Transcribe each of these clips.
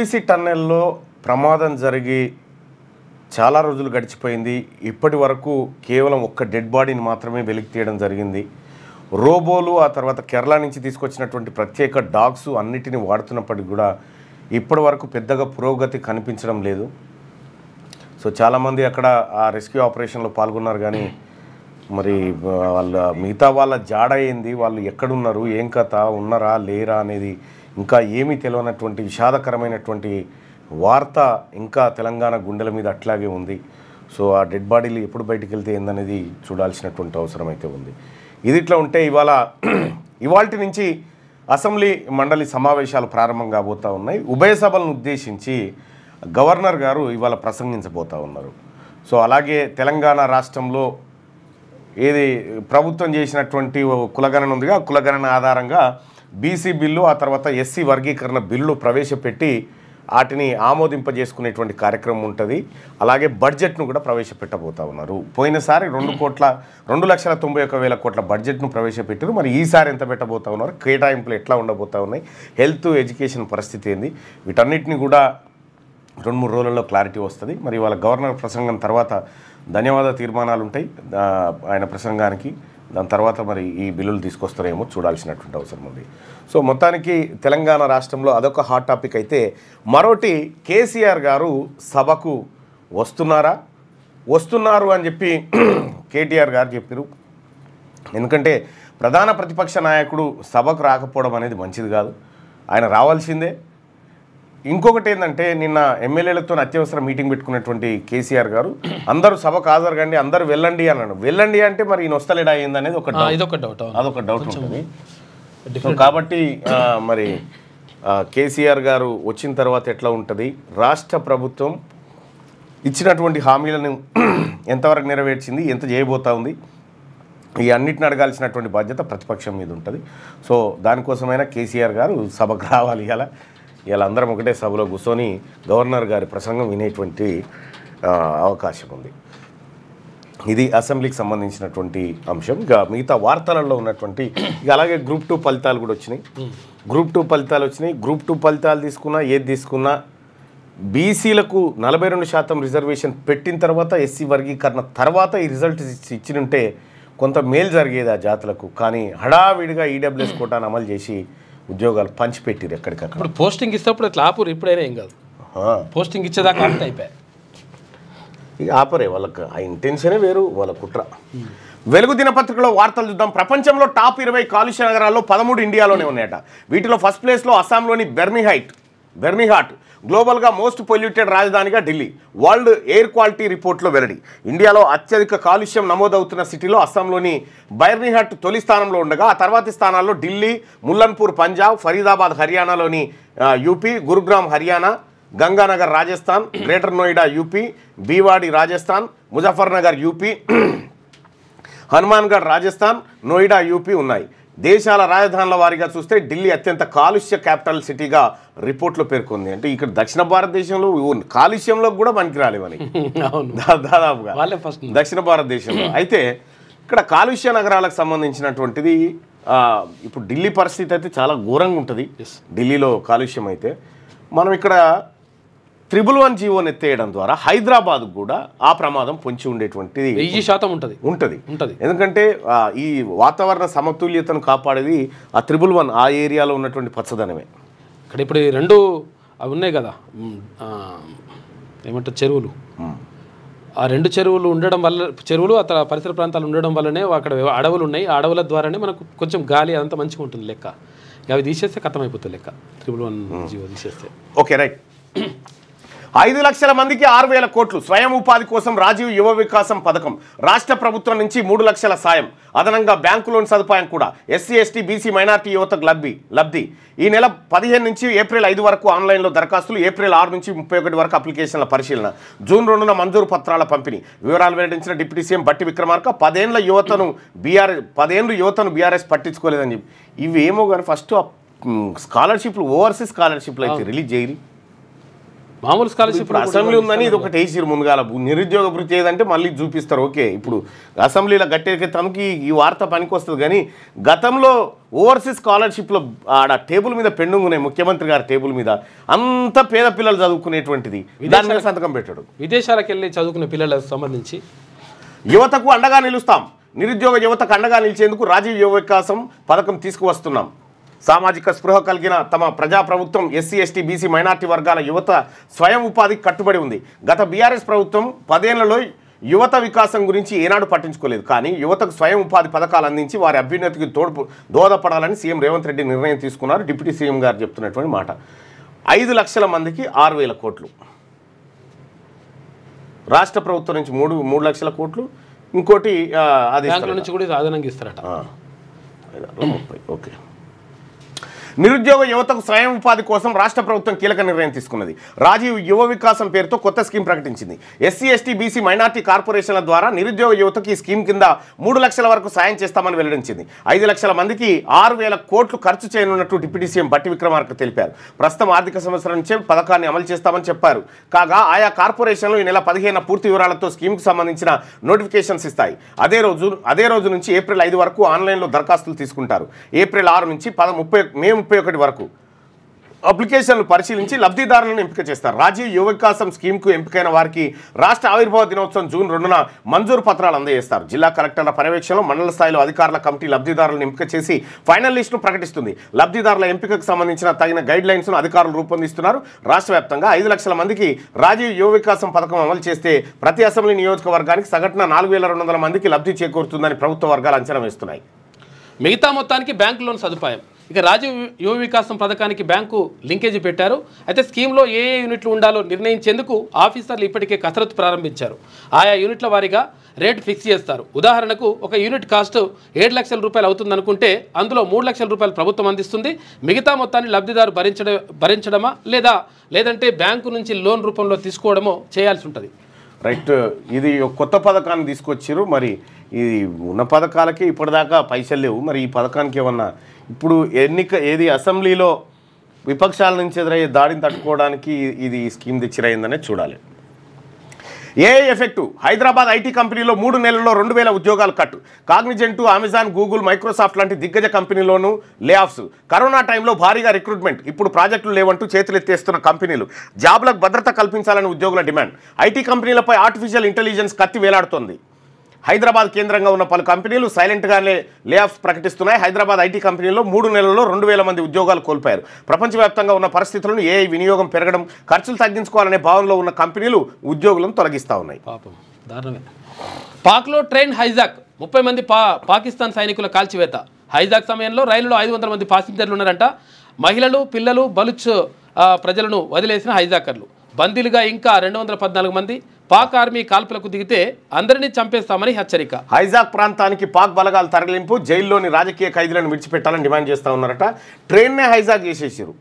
SPC టన్నెల్లో ప్రమాదం జరిగి చాలా రోజులు గడిచిపోయింది. ఇప్పటి వరకు కేవలం ఒక్క డెడ్ బాడీని మాత్రమే వెలికి తీయడం జరిగింది. రోబోలు ఆ తర్వాత కేరళ నుంచి తీసుకొచ్చినటువంటి ప్రత్యేక డాగ్స్ అన్నిటిని వాడుతున్నప్పటికీ కూడా ఇప్పటి వరకు పెద్దగా పురోగతి కనిపించడం లేదు. సో చాలామంది అక్కడ ఆ రెస్క్యూ ఆపరేషన్లో పాల్గొన్నారు, కానీ మరి మిగతా వాళ్ళ జాడ ఏంది, వాళ్ళు ఎక్కడున్నారు, ఏం కథ, ఉన్నారా లేరా అనేది ఇంకా ఏమీ తెలియనటువంటి విషాదకరమైనటువంటి వార్త ఇంకా తెలంగాణ గుండెల మీద అట్లాగే ఉంది. సో ఆ డెడ్ బాడీలు ఎప్పుడు బయటికి వెళ్తే ఏందనేది చూడాల్సినటువంటి అవసరం అయితే ఉంది. ఇది ఇట్లా ఉంటే ఇవాల్టి నుంచి అసెంబ్లీ మండలి సమావేశాలు ప్రారంభం కాబోతూ ఉన్నాయి. ఉభయ సభలను ఉద్దేశించి గవర్నర్ గారు ఇవాళ ప్రసంగించబోతూ ఉన్నారు. సో అలాగే తెలంగాణ రాష్ట్రంలో ఏది ప్రభుత్వం చేసినటువంటి కులగణన ఉందిగా, ఆ కులగణన ఆధారంగా బీసీ బిల్లు ఆ తర్వాత ఎస్సీ వర్గీకరణ బిల్లు ప్రవేశపెట్టి వాటిని ఆమోదింపజేసుకునేటువంటి కార్యక్రమం ఉంటుంది. అలాగే బడ్జెట్ను కూడా ప్రవేశపెట్టబోతూ ఉన్నారు. పోయినసారి 2,91,000 కోట్ల బడ్జెట్ను ప్రవేశపెట్టారు. మరి ఈసారి ఎంత పెట్టబోతూ ఉన్నారు, కేటాయింపులు ఎట్లా ఉండబోతూ ఉన్నాయి, హెల్త్ ఎడ్యుకేషన్ పరిస్థితి ఏంది, వీటన్నిటిని కూడా 2-3 రోజుల్లో క్లారిటీ వస్తుంది. మరి వాళ్ళ గవర్నర్ ప్రసంగం తర్వాత ధన్యవాద తీర్మానాలు ఉంటాయి ఆయన ప్రసంగానికి. దాని తర్వాత మరి ఈ బిల్లులు తీసుకొస్తారేమో చూడాల్సినటువంటి అవసరం ఉంది. సో మొత్తానికి తెలంగాణ రాష్ట్రంలో అదొక హాట్ టాపిక్ అయితే, మరోటి కేసీఆర్ గారు సభకు వస్తున్నారు అని చెప్పి కేటీఆర్ గారు చెప్పారు. ఎందుకంటే ప్రధాన ప్రతిపక్ష నాయకుడు సభకు రాకపోవడం అనేది మంచిది కాదు, ఆయన రావాల్సిందే. ఇంకొకటి ఏంటంటే, నిన్న ఎమ్మెల్యేలతో అత్యవసర మీటింగ్ పెట్టుకున్నటువంటి కేసీఆర్ గారు అందరూ సభకు హాజరు కండి, అందరూ వెళ్ళండి అన్నాడు. వెళ్ళండి అంటే మరి ఈయన వస్తలేడా అయింది అనేది అదొక డౌట్ ఉంటుంది. కాబట్టి మరి కేసీఆర్ గారు వచ్చిన తర్వాత ఎట్లా ఉంటుంది, రాష్ట్ర ప్రభుత్వం ఇచ్చినటువంటి హామీలను ఎంతవరకు నెరవేర్చింది, ఎంత చేయబోతా ఉంది, ఈ అన్నిటిని అడగాల్సినటువంటి బాధ్యత ప్రతిపక్షం మీద ఉంటుంది. సో దానికోసమైనా కేసీఆర్ గారు సభకు రావాలి. ఇలా అందరం ఒకటే సభలో కూర్చొని గవర్నర్ గారి ప్రసంగం వినేటువంటి అవకాశం ఉంది. ఇది అసెంబ్లీకి సంబంధించినటువంటి అంశం. ఇక మిగతా వార్తలలో ఉన్నటువంటి అలాగే గ్రూప్ 2 ఫలితాలు కూడా వచ్చినాయి. గ్రూప్ 2 ఫలితాలు తీసుకున్నా బీసీలకు 42% రిజర్వేషన్ పెట్టిన తర్వాత, ఎస్సీ వర్గీకరణ తర్వాత ఈ రిజల్ట్ ఇచ్చినుంటే కొంత మేలు జరిగేది ఆ జాతులకు. కానీ హడావిడిగా ఈడబ్ల్యూఎస్ కోటాను అమలు చేసి ఉద్యోగాలు పంచిపెట్టిరు ఎక్కడికక్కడ. ఇప్పుడు పోస్టింగ్ ఇస్తేప్పుడు ఇట్లా ఆపురు, ఇప్పుడైనా ఏం కాదు, పోస్టింగ్ ఇచ్చేదాకా అంటే అయిపోయాయి. ఇక ఆపరే, వాళ్ళకి ఆ ఇంటెన్షనే వేరు, వాళ్ళ కుట్ర. వెలుగు దినపత్రికలో వార్తలు చూద్దాం. ప్రపంచంలో టాప్ 20 కాలుష్య నగరాల్లో 13 ఇండియాలోనే ఉన్నాయట. వీటిలో ఫస్ట్ ప్లేస్లో అస్సాంలోని బెర్మిహాట్ గ్లోబల్గా మోస్ట్ పొల్యూటెడ్ రాజధానిగా ఢిల్లీ. వరల్డ్ ఎయిర్ క్వాలిటీ రిపోర్ట్లో వెల్లడి. ఇండియాలో అత్యధిక కాలుష్యం నమోదవుతున్న సిటీలో అస్సాంలోని బైర్నిహాట్ తొలి స్థానంలో ఉండగా, ఆ తర్వాతి స్థానాల్లో ఢిల్లీ, ముల్లన్పూర్ పంజాబ్, ఫరీదాబాద్ హర్యానాలోని UP, Gurugram Haryana, Ganganagar Rajasthan, Greater Noida UP, Bhiwadi Rajasthan, Muzaffarnagar UP, Hanumangarh Rajasthan, Noida UP ఉన్నాయి. దేశాల రాజధానుల వారీగా చూస్తే ఢిల్లీ అత్యంత కాలుష్య క్యాపిటల్ సిటీగా రిపోర్ట్లో పేర్కొంది. అంటే ఇక్కడ దక్షిణ భారతదేశంలో కాలుష్యంలో కూడా పనికి రాలేవని దాదాపుగా దక్షిణ భారతదేశంలో. అయితే ఇక్కడ కాలుష్య నగరాలకు సంబంధించినటువంటిది ఇప్పుడు ఢిల్లీ పరిస్థితి అయితే చాలా ఘోరంగా ఉంటుంది. ఢిల్లీలో కాలుష్యం అయితే మనం ఇక్కడ 111 జీవోని ఎత్తేయడం ద్వారా హైదరాబాద్ కూడా ఆ ప్రమాదం పొంచి ఉండేటువంటిది 100% ఉంటుంది. ఎందుకంటే ఈ వాతావరణ సమతుల్యతను కాపాడేది ఆ 111 ఆ ఏరియాలో ఉన్నటువంటి పచ్చదనమే. ఇక్కడ ఇప్పుడు 2 అవి ఉన్నాయి కదా, ఏమంటారు చెరువులు, ఆ 2 చెరువులు ఉండడం వల్ల, చెరువులు ఆ పరిసర ప్రాంతాలు ఉండడం వల్లనే అక్కడ అడవులు ఉన్నాయి. ఆ అడవుల ద్వారానే మనకు కొంచెం గాలి అంతా మంచిగా ఉంటుంది లెక్క. అవి తీసేస్తే కథమైపోతుంది లెక్క, 111 జీవో తీసేస్తే. Okay right. 5 లక్షల మందికి 6,000 కోట్లు స్వయం ఉపాధి కోసం రాజీవ్ యువ వికాసం పథకం. రాష్ట్ర ప్రభుత్వం నుంచి 3 లక్షల సాయం, అదనంగా బ్యాంకు లోన్ సదుపాయం కూడా ఎస్సీ, ఎస్టీ, బీసీ, మైనార్టీ యువతకు లబ్ధి. ఈ నెల 15 నుంచి ఏప్రిల్ 5 వరకు ఆన్లైన్లో దరఖాస్తులు, ఏప్రిల్ 6 నుంచి 31 వరకు అప్లికేషన్ల పరిశీలన, జూన్ 2న మంజూరు పత్రాల పంపిణీ. వివరాలు వెల్లడించిన డిప్యూటీ సీఎం బట్టి విక్రమార్క 10 ఏళ్ళు యువతను బీఆర్ఎస్ పట్టించుకోలేదని చెప్పి. ఇవేమో కానీ ఫస్ట్ స్కాలర్షిప్లు, ఓవర్సీస్ స్కాలర్షిప్లు అయితే రిలీజ్ చేయరు. మామూలు స్కాలర్షిప్ ఇప్పుడు అసెంబ్లీ ఉందని ఇది ఒకటి వేసిరు ముందుగాల నిరుద్యోగ భృతి ఏదంటే మళ్ళీ చూపిస్తారు. ఓకే, ఇప్పుడు అసెంబ్లీలో గట్టెక్కేతనికి ఈ వార్త పనికి వస్తుంది. కానీ గతంలో ఓవర్సీస్ స్కాలర్షిప్లో ఆడ టేబుల్ మీద పెండింగ్ ఉన్నాయి, ముఖ్యమంత్రి గారి టేబుల్ మీద. అంత పేద పిల్లలు చదువుకునేటువంటిది దాని మీద సంతకం పెట్టాడు. విదేశాలకు వెళ్ళి చదువుకునే పిల్లలకు సంబంధించి యువతకు అండగా నిలుస్తాం, నిరుద్యోగ యువతకు అండగా నిలిచేందుకు రాజీవ్ యువ వికాసం పథకం తీసుకువస్తున్నాం. సామాజిక స్పృహ కలిగిన తమ ప్రజాప్రభుత్వం ఎస్సీ ఎస్టీ బీసీ మైనార్టీ వర్గాల యువత స్వయం ఉపాధికి కట్టుబడి ఉంది. గత బీఆర్ఎస్ ప్రభుత్వం 10 ఏళ్లలో యువత వికాసం గురించి ఏనాడు పట్టించుకోలేదు. కానీ యువతకు స్వయం ఉపాధి పథకాలు అందించి వారి అభ్యున్నతికి దోహదపడాలని సీఎం రేవంత్ రెడ్డి నిర్ణయం తీసుకున్నారు. డిప్యూటీ సీఎం గారు చెప్తున్నటువంటి మాట. 5 లక్షల మందికి 6,000 కోట్లు, రాష్ట్ర ప్రభుత్వం నుంచి 3 లక్షల కోట్లు, ఇంకోటి అది నుంచి కూడా అదనంగా ఇస్తారట. 30. ఓకే. నిరుద్యోగ యువతకు స్వయం ఉపాధి కోసం రాష్ట్ర ప్రభుత్వం కీలక నిర్ణయం తీసుకున్నది. రాజీవ్ యువ వికాసం పేరుతో కొత్త స్కీమ్ ప్రకటించింది. ఎస్సీ ఎస్టీ బీసీ మైనార్టీ కార్పొరేషన్ల ద్వారా నిరుద్యోగ యువతకు ఈ స్కీమ్ కింద 3 లక్షల వరకు సాయం చేస్తామని వెల్లడించింది. 5 లక్షల మందికి 6,000 కోట్లు ఖర్చు చేయనున్నట్టు డిప్యూటీ సీఎం బట్టి విక్రమార్క తెలిపారు. ప్రస్తుతం ఆర్థిక సంవత్సరం నుంచే పథకాన్ని అమలు చేస్తామని చెప్పారు. కాగా ఆయా కార్పొరేషన్లు ఈ నెల 15 పూర్తి వివరాలతో స్కీమ్కు సంబంధించిన నోటిఫికేషన్స్ ఇస్తాయి. అదే రోజు నుంచి ఏప్రిల్ 5 వరకు ఆన్లైన్లో దరఖాస్తులు తీసుకుంటారు. ఏప్రిల్ 6 నుంచి మే 31 వరకు అప్లికేషన్లు పరిశీలించి లబ్ధిదారులను ఎంపిక చేస్తారు. రాజీవ్ యువ వికాసం స్కీమ్కు ఎంపికైన వారికి రాష్ట్ర ఆవిర్భావ దినోత్సవం జూన్ 2న మంజూరు పత్రాలు అందజేస్తారు. జిల్లా కలెక్టర్ల పర్యవేక్షణలో మండల స్థాయిలో అధికారుల కమిటీ లబ్ధిదారులను ఎంపిక చేసి ఫైనల్ లిస్టును ప్రకటిస్తుంది. లబ్ధిదారుల ఎంపికకు సంబంధించిన తగిన గైడ్ లైన్స్ను అధికారులు రూపొందిస్తున్నారు. రాష్ట్ర వ్యాప్తంగా 5 లక్షల మందికి రాజీవ్ యువ వికాసం పథకం అమలు చేస్తే ప్రతి అసెంబ్లీ నియోజకవర్గానికి సగటున 4,200 మందికి లబ్ధి చేకూరుతుందని ప్రభుత్వ వర్గాలు అంచనా వేస్తున్నాయి. మిగతా మొత్తానికి బ్యాంకు లోన్ సదుపాయం. ఇక రాజీవ్ యువ వికాసం పథకానికి బ్యాంకు లింకేజీ పెట్టారు. అయితే స్కీమ్లో ఏ యూనిట్లు ఉండాలో నిర్ణయించేందుకు ఆఫీసర్లు ఇప్పటికే కసరత్తు ప్రారంభించారు. ఆయా యూనిట్ల వారీగా రేటు ఫిక్స్ చేస్తారు. ఉదాహరణకు ఒక యూనిట్ కాస్ట్ 7 లక్షల రూపాయలు అవుతుందనుకుంటే అందులో 3 లక్షల రూపాయలు ప్రభుత్వం అందిస్తుంది. మిగతా మొత్తాన్ని లబ్ధిదారు భరించడమా లేదంటే బ్యాంకు నుంచి లోన్ రూపంలో తీసుకోవడమో చేయాల్సి ఉంటుంది. రైట్, ఇది కొత్త పథకాన్ని తీసుకొచ్చారు. మరి ఇది ఉన్న పథకాలకి ఇప్పటిదాకా పైసలు లేవు. మరి ఈ పథకానికి ఏమన్నా ఇప్పుడు ఏది అసెంబ్లీలో విపక్షాల నుంచి ఎదురయ్యే దాడిని తట్టుకోవడానికి ఇది స్కీమ్ తెచ్చిరైందనే చూడాలి. AI effect. హైదరాబాద్ ఐటీ కంపెనీలో 3 నెలల్లో 2,000 ఉద్యోగాలు కట్టు. కాగ్నిజెంట్, అమెజాన్, గూగుల్, మైక్రోసాఫ్ట్ లాంటి దిగ్గజ కంపెనీలోనూ లే ఆఫ్స్. కరోనా టైంలో భారీగా రిక్రూట్మెంట్. ఇప్పుడు ప్రాజెక్టులు లేవంటూ చేతులెత్తేస్తున్న కంపెనీలు. జాబ్లకు భద్రత కల్పించాలని ఉద్యోగుల డిమాండ్. ఐటీ కంపెనీలపై ఆర్టిఫిషియల్ ఇంటెలిజెన్స్ కత్తి వేలాడుతోంది. హైదరాబాద్ కేంద్రంగా ఉన్న పలు కంపెనీలు సైలెంట్గానే లే ఆఫ్స్ ప్రకటిస్తున్నాయి. హైదరాబాద్ ఐటీ కంపెనీలో 3 నెలల్లో 2,000 మంది ఉద్యోగాలు కోల్పోయారు. ప్రపంచవ్యాప్తంగా ఉన్న పరిస్థితులను ఏఐ వినియోగం పెరగడం, ఖర్చులు తగ్గించుకోవాలనే భావనలో ఉన్న కంపెనీలు ఉద్యోగులను తొలగిస్తూ ఉన్నాయి. పాపం దారుణమే. పాక్లో ట్రైన్ హైజాక్. 30 మంది పాకిస్తాన్ సైనికుల కాల్చివేత. హైజాక్ సమయంలో రైలులో 500 మంది పాసింజర్లు ఉన్నారంట. మహిళలు, పిల్లలు, బలుచ్ ప్రజలను వదిలేసిన హైజాకర్లు. బందీలుగా ఇంకా 214 మంది. పాక్ ఆర్మీ కాల్పులకు దిగితే అందరినీ చంపేస్తామని హెచ్చరిక. హైజాక్ ప్రాంతానికి పాక్ బలగాల తరలింపు, జైల్లోని రాజకీయ ఖైదీలను విడిచిపెట్టాలని డిమాండ్ చేస్తూ ఉన్నారట. ట్రైన్నే హైజాక్ చేసేసారు.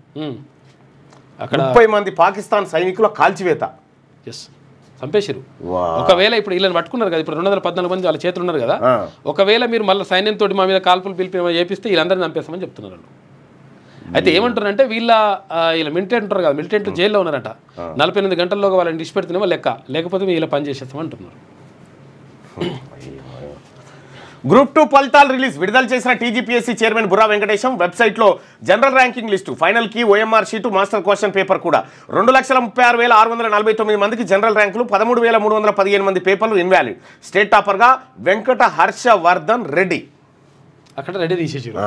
అక్కడ 30 మంది పాకిస్తాన్ సైనికుల కాల్చివేత. చంపేసారు. ఒకవేళ ఇప్పుడు వీళ్ళని పట్టుకున్నారు కదా, ఇప్పుడు 214 మంది వాళ్ళ చేతులు ఉన్నారు కదా, ఒకవేళ మీరు మళ్ళీ సైన్యంతో మా మీద కాల్పులు పిలిపి చేపిస్తే వీళ్ళందరినీ చంపేస్తామని చెప్తున్నారు. అయితే ఏమంటారంటే వీళ్ళ మిలిటెంట్ ఉంటారు కదా, మిలిటెంట్ జైల్లో ఉన్నారట. 48 గంటల్లోగా వాళ్ళని డిస్పెడుతున్నామో లెక్క, లేకపోతే వీళ్ళ పని చేసేస్తామంటున్నారు. గ్రూప్ 2 ఫలితాలు రిలీజ్. విడుదల చేసిన టీజీపీఎస్సీ చైర్మన్ బుర్రా వెంకటేశం. వెబ్సైట్లో general ranking list, final key, OMR sheet, master question paper కూడా. 2,36,649 మందికి జనరల్ ర్యాంకులు, 13,315 మంది పేపర్లు ఇన్వాలిడ్. స్టేట్ టాపర్గా వెంకట హర్షవర్ధన్ రెడ్డి. అక్కడ రెడ్డి తీసేసారు.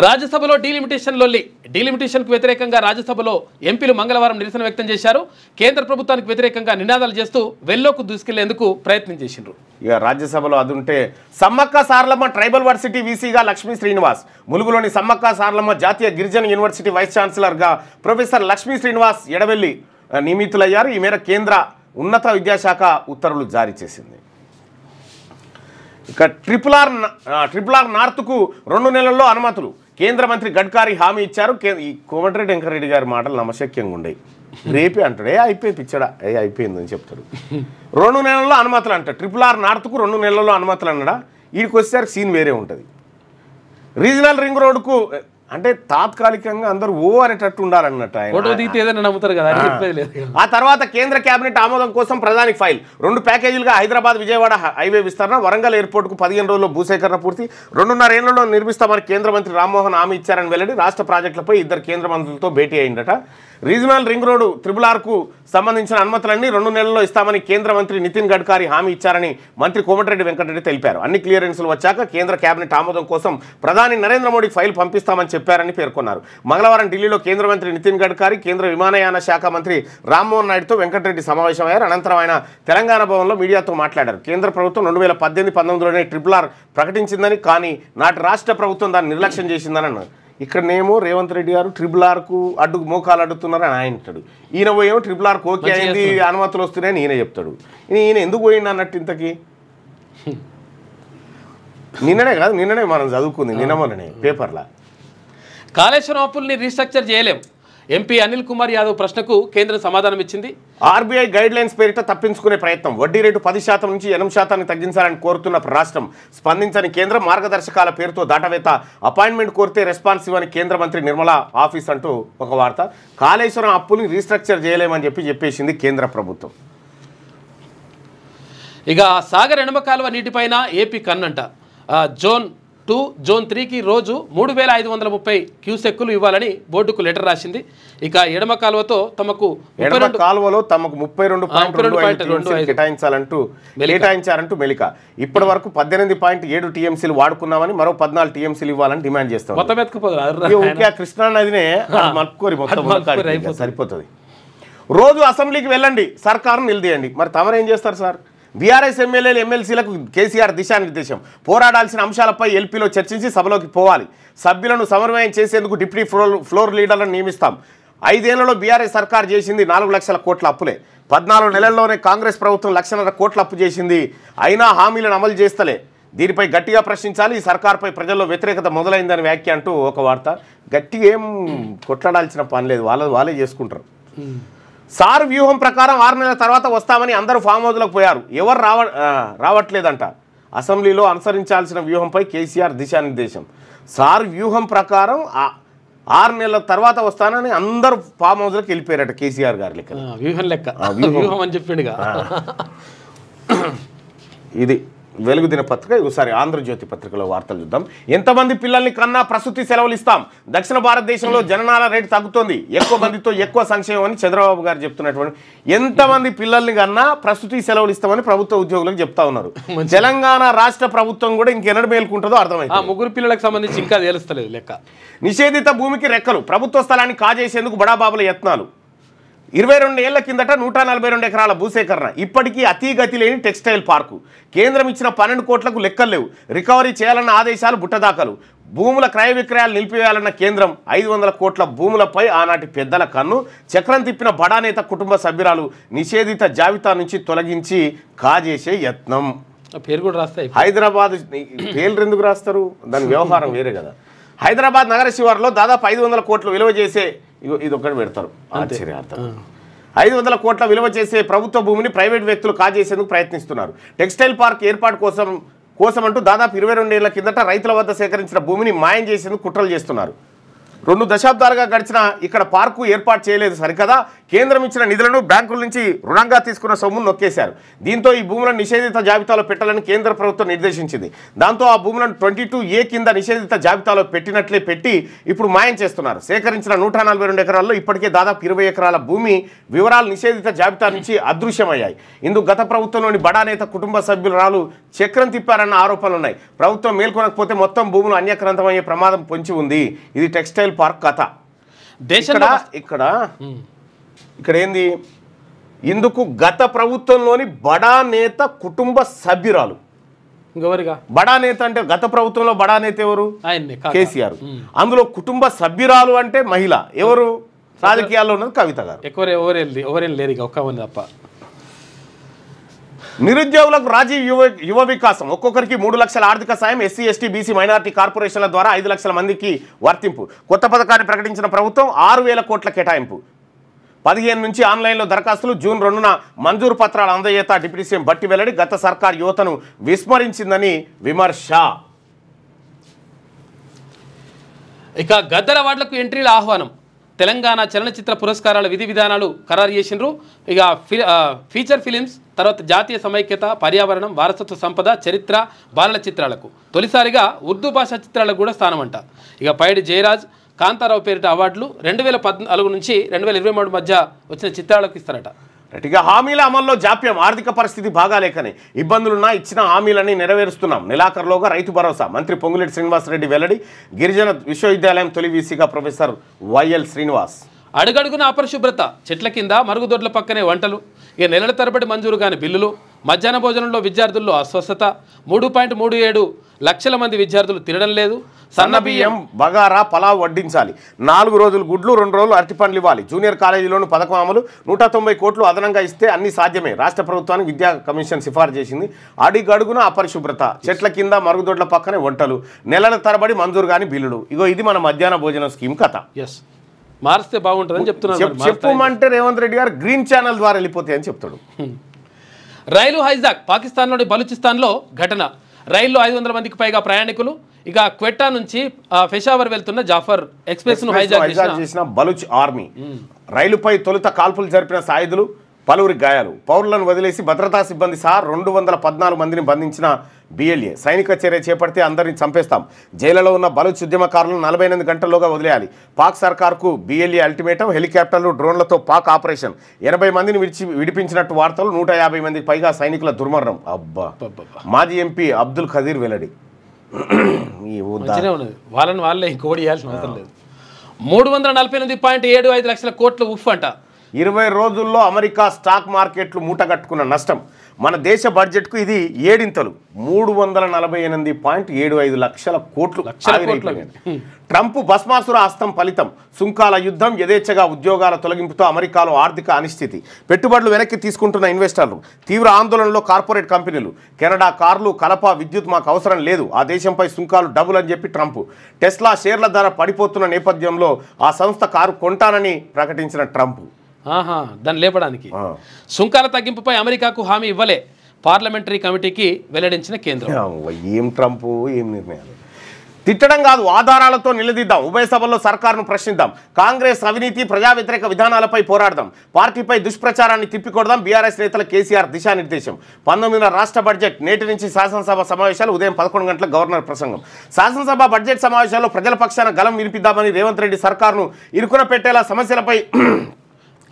రాజ్యసభలో డీలిమిటేషన్ లొల్లి. డీలిమిటేషన్కు వ్యతిరేకంగా రాజ్యసభలో ఎంపీలు మంగళవారం నిరసన వ్యక్తం చేశారు. కేంద్ర ప్రభుత్వానికి వ్యతిరేకంగా నినాదాలు చేస్తూ వెల్లోకి దూసుకెళ్లేందుకు ప్రయత్నం చేసిండ్రు. ఇక రాజ్యసభలో అది ఉంటే సమ్మక్క సారలమ్మ ట్రైబల్ వర్సిటీ వీసీగా లక్ష్మీ శ్రీనివాస్. ములుగులోని సమ్మక్క సారలమ్మ జాతీయ గిరిజన యూనివర్సిటీ వైస్ ఛాన్సలర్గా ప్రొఫెసర్ లక్ష్మీ శ్రీనివాస్ ఎడవెల్లి నియమితులయ్యారు. ఈ మేర కేంద్ర ఉన్నత విద్యాశాఖ ఉత్తర్వులు జారీ చేసింది. ఇక ట్రిపుల్ ఆర్ నార్త్కు 2 నెలల్లో అనుమతులు. కేంద్ర మంత్రి గడ్కారీ హామీ ఇచ్చారు. ఈ కోమటిరెడ్డి వెంకరెడ్డి గారి మాటలు నమ్మశక్యంగా ఉండేవి. రేపే అంటాడు, అయిపోయి పిచ్చడా, అయిపోయిందని చెప్తాడు. 2 నెలల్లో అనుమతులు అంట. ట్రిపుల్ ఆర్ నార్త్కు 2 నెలల్లో అనుమతులు అన్నాడా? వీడికి వచ్చేసరికి సీన్ వేరే ఉంటుంది. రీజనల్ రింగ్ రోడ్కు అంటే తాత్కాలికంగా అందరూ ఓ అనేటట్టు ఉండాలన్నట్టు ఆయన. ఫోటో దిగితే ఏదైనా నమ్ముతారు కదా, అది చెప్పేది లేదు. ఆ తర్వాత కేంద్ర కేబినెట్ ఆమోదం కోసం ప్రధాని ఫైల్. 2 ప్యాకేజీలుగా హైదరాబాద్ విజయవాడ హైవే విస్తరణ, వరంగల్ ఎయిర్పోర్టుకు 15 రోజుల్లో భూసేకరణ పూర్తి, 2.5 ఏళ్లలో నిర్మిస్తామని కేంద్ర మంత్రి రామ్మోహన్ హామీ ఇచ్చారని వెల్లడి. రాష్ట్ర ప్రాజెక్టులపై 2 కేంద్ర మంత్రులతో భేటీ అయిందట. రీజనల్ రింగ్ రోడ్డు RRRకు సంబంధించిన అనుమతులన్నీ 2 నెలల్లో ఇస్తామని కేంద్ర మంత్రి నితిన్ గడ్కరీ హామీ ఇచ్చారని మంత్రి కోమటిరెడ్డి వెంకటరెడ్డి తెలిపారు. అన్ని క్లియరెన్సులు వచ్చాక కేంద్ర కేబినెట్ ఆమోదం కోసం ప్రధాని నరేంద్ర మోడీకి ఫైల్ పంపిస్తామని చెప్పారని పేర్కొన్నారు. మంగళవారం ఢిల్లీలో కేంద్ర మంత్రి నితిన్ గడ్కరీ, కేంద్ర విమానయాన శాఖ మంత్రి రామ్మోహన్ నాయుడుతో వెంకటరెడ్డి సమావేశమయ్యారు. అనంతరం ఆయన తెలంగాణ భవన్లో మీడియాతో మాట్లాడారు. కేంద్ర ప్రభుత్వం 2018-19లోనే RRR ప్రకటించిందని, కానీ నాటి రాష్ట్ర ప్రభుత్వం దాన్ని నిర్లక్ష్యం చేసిందని అన్నారు. ఇక్కడనేమో రేవంత్ రెడ్డి గారు RRRకు అడ్డు మోకాలు అడ్డుతున్నారని ఆయన అంటాడు. ఈయన పోయేమో RRRకు ఓకే అయింది, అనుమతులు వస్తున్నాయని ఈయన చెప్తాడు. ఈయన ఎందుకు పోయింది అన్నట్టు ఇంతకీ నిన్ననే మనం చదువుకుంది, నిన్నమోననే పేపర్లా. కాళేశ్వరం అప్పుల్ని రీస్ట్రక్చర్ చేయలేం. ఎంపీ అనిల్ కుమార్ యాదవ్ ప్రశ్నకు కేంద్రం సమాధానం ఇచ్చింది. ఆర్బీఐ గైడ్ లైన్స్ పేరిట తప్పించుకునే ప్రయత్నం, వడ్డీ రేటు 10% నుంచి 8% తగ్గించాలని కోరుతున్న రాష్ట్రం. స్పందించని కేంద్రం, మార్గదర్శకాల పేరుతో దాటవేత, అపాయింట్మెంట్ కోరితే రెస్పాన్స్ ఇవ్వని కేంద్ర మంత్రి నిర్మలా ఆఫీస్ అంటూ ఒక వార్త. కాళేశ్వరం అప్పుల్ని రీస్ట్రక్చర్ చేయలేమని చెప్పేసింది కేంద్ర ప్రభుత్వం. ఇక సాగర్ ఎడమ కాలువ నీటిపైన ఏపీ కన్నంట. జోన్ 2, జోన్ 3కి రోజు 3530 క్యూసెక్కులు ఇవ్వాలని బోర్డుకు లెటర్ రాసింది. ఇక ఎడమ కాలువతో తమకు 32.25 కేటాయించారంటూ మెలిక. ఇప్పటి వరకు 18.7 టీఎంసీలు వాడుకున్నామని, మరో 14 టీఎంసీలు ఇవ్వాలని డిమాండ్ చేస్తాం. కృష్ణా నదినే మక్కురి మొత్తం సరిపోతుంది. రోజు అసెంబ్లీకి వెళ్ళండి, సర్కారును నిలదీయండి. మరి తమరేం చేస్తారు సార్? బీఆర్ఎస్ ఎమ్మెల్యేలు, ఎమ్మెల్సీలకు కేసీఆర్ దిశానిర్దేశం. పోరాడాల్సిన అంశాలపై ఎల్పీలో చర్చించి సభలోకి పోవాలి. సభ్యులను సమన్వయం చేసేందుకు డిప్యూటీ ఫ్లోర్ లీడర్లను నియమిస్తాం. 5 ఏళ్లలో బీఆర్ఎస్ సర్కార్ చేసింది 4 లక్షల కోట్ల అప్పులే. 14 నెలల్లోనే కాంగ్రెస్ ప్రభుత్వం 1.5 లక్షల కోట్ల అప్పు చేసింది. అయినా హామీలను అమలు చేస్తలే. దీనిపై గట్టిగా ప్రశ్నించాలి. ఈ సర్కార్పై ప్రజల్లో వ్యతిరేకత మొదలైందని వ్యాఖ్య అంటూ ఒక వార్త. గట్టిగా ఏం కొట్లాడాల్సిన పని లేదు, వాళ్ళే చేసుకుంటారు. సార్ వ్యూహం ప్రకారం 6 నెలల తర్వాత వస్తామని అందరూ ఫామ్ హౌస్లకు పోయారు. ఎవరు రావట్లేదంట. అసెంబ్లీలో అనుసరించాల్సిన వ్యూహంపై కేసీఆర్ దిశానిర్దేశం. సార్ వ్యూహం ప్రకారం 6 నెలల తర్వాత వస్తానని అందరూ ఫామ్ హౌస్లకు వెళ్ళిపోయారట కేసీఆర్ గారి లెక్క. వ్యూహం లెక్క వ్యూహం అని చెప్పిండుగా. ఇది వెలుగు దినపత్రిక. ఒకసారి ఆంధ్రజ్యోతి పత్రికలో వార్తలు చూద్దాం. ఎంతమంది పిల్లల్ని కన్నా ప్రసూతి సెలవులు ఇస్తాం. దక్షిణ భారతదేశంలో జననాల రేటు తగ్గుతోంది. ఎక్కువ మందితో ఎక్కువ సంక్షేమం అని చంద్రబాబు గారు చెప్తున్నటువంటి, ఎంతమంది పిల్లల్ని కన్నా ప్రసూతి సెలవులు ఇస్తామని ప్రభుత్వ ఉద్యోగులకు చెప్తా ఉన్నారు. తెలంగాణ రాష్ట్ర ప్రభుత్వం కూడా ఇంకెన్నడు మేలుకుంటుందో అర్థమైంది. 3 పిల్లలకు సంబంధించి ఇంకా తెలుస్తలేదు లెక్క. నిషేధిత భూమికి రెక్కలు. ప్రభుత్వ స్థలాన్ని కాజేసేందుకు బడాబాబుల యత్నాలు. 22 ఏళ్ల కిందట 142 ఎకరాల భూసేకరణ. ఇప్పటికీ అతీగతి లేని టెక్స్టైల్ పార్కు. కేంద్రం ఇచ్చిన 12 కోట్లకు లెక్కలు లేవు. రికవరీ చేయాలన్న ఆదేశాలు బుట్టదాఖలు. భూముల క్రయ విక్రయాలు నిలిపివేయాలన్న కేంద్రం. 500 కోట్ల భూములపై ఆనాటి పెద్దల కన్ను. చక్రం తిప్పిన బడానేత కుటుంబ సభ్యురాలు నిషేధిత జాబితా నుంచి తొలగించి కాజేసే యత్నం. పేరు కూడా రాస్తాయి. హైదరాబాద్ పేర్లు ఎందుకు రాస్తారు? దాని వ్యవహారం వేరే కదా. హైదరాబాద్ నగర శివారులో దాదాపు 500 కోట్లు విలువ చేసే, ఇది ఒకటి పెడతారు ఆశ్చర్యార్థం, 500 కోట్ల విలువ చేసే ప్రభుత్వ భూమిని ప్రైవేట్ వ్యక్తులు కాజేసేందుకు ప్రయత్నిస్తున్నారు. టెక్స్టైల్ పార్క్ ఏర్పాటు కోసమంటూ దాదాపు 22 ఏళ్ల కిందట రైతుల వద్ద సేకరించిన భూమిని మాయం చేసేందుకు కుట్రలు చేస్తున్నారు. 2 దశాబ్దాలుగా గడిచిన ఇక్కడ పార్కు ఏర్పాటు చేయలేదు సరికదా. కేంద్రం ఇచ్చిన నిధులను బ్యాంకుల నుంచి రుణంగా తీసుకున్న సొమ్మును నొక్కేశారు. దీంతో ఈ భూములను నిషేధిత జాబితాలో పెట్టాలని కేంద్ర ప్రభుత్వం నిర్దేశించింది. దాంతో ఆ భూములను 22A కింద నిషేధిత జాబితాలో పెట్టినట్లే పెట్టి ఇప్పుడు మాయం చేస్తున్నారు. సేకరించిన 142 ఎకరాల్లో ఇప్పటికే దాదాపు 20 ఎకరాల భూమి వివరాలు నిషేధిత జాబితా నుంచి అదృశ్యమయ్యాయి. ఇందుకు గత ప్రభుత్వంలోని బడానేత కుటుంబ సభ్యురాలు చక్రం తిప్పారన్న ఆరోపణలున్నాయి. ప్రభుత్వం మేల్కొనకపోతే మొత్తం భూములు అన్యక్రాంతమయ్యే ప్రమాదం పొంచి ఉంది. ఇది టెక్స్టైల్ పార్క్ కథ. ఇక్కడ ఏంది? ఇందుకు గత ప్రభుత్వంలోని బడా నేత కుటుంబ సభ్యురాలు. బడా నేత అంటే గత ప్రభుత్వంలో బడా నేత ఎవరు? కేసీఆర్. అందులో కుటుంబ సభ్యురాలు అంటే మహిళ ఎవరు? రాజకీయాల్లో ఉన్నది కవిత గారు. ఎవరేం లేరు ఇక ఒక్క మంది తప్ప. నిరుద్యోగులకు రాజీవ్ యువ వికాసం. ఒక్కొక్కరికి 3 లక్షల ఆర్థిక సాయం. ఎస్సీ, ఎస్టీ, బీసీ, మైనారిటీ కార్పొరేషన్ల ద్వారా 5 లక్షల మందికి వర్తింపు. కొత్త పథకాన్ని ప్రకటించిన ప్రభుత్వం. 6,000 కోట్ల కేటాయింపు. 15 నుంచి ఆన్లైన్లో దరఖాస్తులు. జూన్ 2న మంజూరు పత్రాలు అందజేత డిప్యూటీ సీఎం భట్టి వెల్లడి. గత సర్కార్ యువతను విస్మరించిందని విమర్శ. ఇక గద్దర్ అవార్డులకు ఎంట్రీల ఆహ్వానం. తెలంగాణ చలనచిత్ర పురస్కారాల విధి విధానాలు ఖరారు చేసిండ్రు. ఇక ఫీచర్ ఫిలిమ్స్, తర్వాత జాతీయ సమైక్యత, పర్యావరణం, వారసత్వ సంపద, చరిత్ర, బాలల చిత్రాలకు తొలిసారిగా ఉర్దూ భాషా చిత్రాలకు కూడా స్థానం అంట. ఇక పైడి జయరాజ్, కాంతారావు పేరిట అవార్డులు 2014 నుంచి 2023 మధ్య వచ్చిన చిత్రాలకు ఇస్తారట. ఇక హామీల అమల్లో జాప్యం, ఆర్థిక పరిస్థితి బాగాలేకనే ఇబ్బందులున్నా ఇచ్చిన హామీలని నెరవేరుస్తున్నాం. నెలాఖరులోగా రైతు భరోసా. మంత్రి పొంగులేటి శ్రీనివాసరెడ్డి వెల్లడి. గిరిజన విశ్వవిద్యాలయం తొలి వీసీగా ప్రొఫెసర్ వైఎల్ శ్రీనివాస్. అడుగడుగున అపరిశుభ్రత, చెట్ల కింద మరుగుదొడ్ల పక్కనే వంటలు, ఇక నెలల తరబడి మంజూరు కాని బిల్లులు, మధ్యాహ్న భోజనంలో విద్యార్థుల్లో అస్వస్థత, 3.37 లక్షల మంది విద్యార్థులు తినడం లేదు. సన్న బియ్యం, బగారా, పలావ్ వడ్డించాలి. 4 రోజులు గుడ్లు, 2 రోజులు అరటిపండ్లు ఇవ్వాలి. జూనియర్ కాలేజీలోని పథకం అమలు. 190 కోట్లు అదనంగా ఇస్తే అన్ని సాధ్యమే. రాష్ట్ర ప్రభుత్వానికి విద్యా కమిషన్ సిఫార్సు చేసింది. అడిగడుగున అపరిశుభ్రత, చెట్ల కింద మరుగుదొడ్ల పక్కనే వంటలు, నెలల తరబడి మంజూరు కాని బిల్లులు. ఇగో ఇది మన మధ్యాహ్న భోజనం స్కీమ్ కథ. ఎస్, మారిస్తే బాగుంటుందని చెప్తున్నారు. చెప్పమంటే రేవంత్ రెడ్డి గారు గ్రీన్ ఛానల్ ద్వారా వెళ్ళిపోతాయని చెప్తాడు. రైలు హైజాక్. పాకిస్తాన్లోని బలూచిస్తాన్లో ఘటన. రైల్లో 500 మందికి పైగా ప్రయాణికులు. ఇక క్వెట్టా నుంచి పెషావర్ వెళ్తున్న జాఫర్ ఎక్స్ప్రెస్ ను హైజాక్ చేసిన బలూచ్ ఆర్మీ. రైలుపై తొలుత కాల్పులు జరిపిన సాయుధులు, పలువురి గాయాలు. పౌరులను వదిలేసి భద్రతా సిబ్బంది సహా 214 మందిని బంధించిన బిఎల్ఏ. సైనిక చర్య చేపడితే అందరిని చంపేస్తాం. జైలులో ఉన్న బలూచ్ ఉద్యమకారులను 48 గంటల్లోగా వదిలేయాలి. పాక్ సర్కార్కు బిఎల్ఏ అల్టిమేటం. హెలికాప్టర్లు, డ్రోన్లతో పాక్ ఆపరేషన్. 80 మందిని విడిపించినట్టు వార్తలు. 150 మందికి పైగా సైనికుల దుర్మరణం. అబ్బా. మాజీ ఎంపీ అబ్దుల్ ఖదీర్ వెల్లడి. వాళ్ళని వాళ్ళే ఇంకోటి ఇవ్వాల్సిన అవసరం లేదు. 348.75 లక్షల కోట్లు ఉఫ్ అంట. 20 రోజుల్లో అమెరికా స్టాక్ మార్కెట్లు మూటగట్టుకున్న నష్టం. మన దేశ బడ్జెట్కు ఇది 7 ఇంతలు. 348.75 లక్షల కోట్లు. ట్రంప్ భస్మాసుర హస్తం ఫలితం. సుంకాల యుద్ధం, యథేచ్ఛగా ఉద్యోగాల తొలగింపుతో అమెరికాలో ఆర్థిక అనిశ్చితి. పెట్టుబడులు వెనక్కి తీసుకుంటున్న ఇన్వెస్టర్లు. తీవ్ర ఆందోళనలో కార్పొరేట్ కంపెనీలు. కెనడా కార్లు, కలప, విద్యుత్ మాకు అవసరం లేదు. ఆ దేశంపై సుంకాలు డబుల్ అని చెప్పి ట్రంప్. టెస్లా షేర్ల ధర పడిపోతున్న నేపథ్యంలో ఆ సంస్థ కారు కొంటానని ప్రకటించిన ట్రంప్. దాన్ని లేపడానికి సుంకాల తగ్గింపుపై అమెరికాకు హామీ ఇవ్వలే. పార్లమెంటరీ కమిటీకి వెల్లడించిన కేంద్రం. ఏం ట్రంప్, ఏం నిర్ణయాలు. తిట్టడం కాదు, ఆధారాలతో నిలదీద్దాం. ఉభయ సభల్లో సర్కారును ప్రశ్నిద్దాం. కాంగ్రెస్ అవినీతి, ప్రజా వ్యతిరేక విధానాలపై పోరాడదాం. పార్టీపై దుష్ప్రచారాన్ని తిప్పికొడదాం. బీఆర్ఎస్ నేతల కేసీఆర్ దిశానిర్దేశం. 19వ రాష్ట్ర బడ్జెట్. నేటి నుంచి శాసనసభ సమావేశాలు. ఉదయం 11 గంటలకు గవర్నర్ ప్రసంగం. శాసనసభ బడ్జెట్ సమావేశాల్లో ప్రజల పక్షాన గలం వినిపిద్దామని రేవంత్ రెడ్డి సర్కారును ఇరుకున పెట్టేలా సమస్యలపై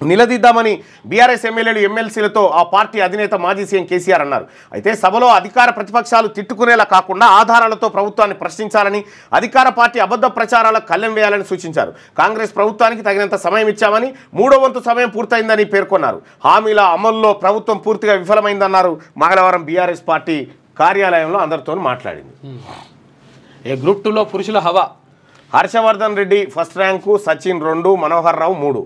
నిలదీద్దామని బీఆర్ఎస్ ఎమ్మెల్యేలు, ఎమ్మెల్సీలతో ఆ పార్టీ అధినేత మాజీ సీఎం కేసీఆర్ అన్నారు. అయితే సభలో అధికార ప్రతిపక్షాలు తిట్టుకునేలా కాకుండా ఆధారాలతో ప్రభుత్వాన్ని ప్రశ్నించాలని, అధికార పార్టీ అబద్ధ ప్రచారాలకు కళ్ళెం వేయాలని సూచించారు. కాంగ్రెస్ ప్రభుత్వానికి తగినంత సమయం ఇచ్చామని, 3వ వంతు సమయం పూర్తయిందని పేర్కొన్నారు. హామీల అమల్లో ప్రభుత్వం పూర్తిగా విఫలమైందన్నారు. మంగళవారం బీఆర్ఎస్ పార్టీ కార్యాలయంలో అందరితో మాట్లాడింది. గ్రూప్ 2లో పురుషుల హవా. హర్షవర్ధన్ రెడ్డి ఫస్ట్ ర్యాంకు, సచిన్ 2, మనోహర్ రావు 3.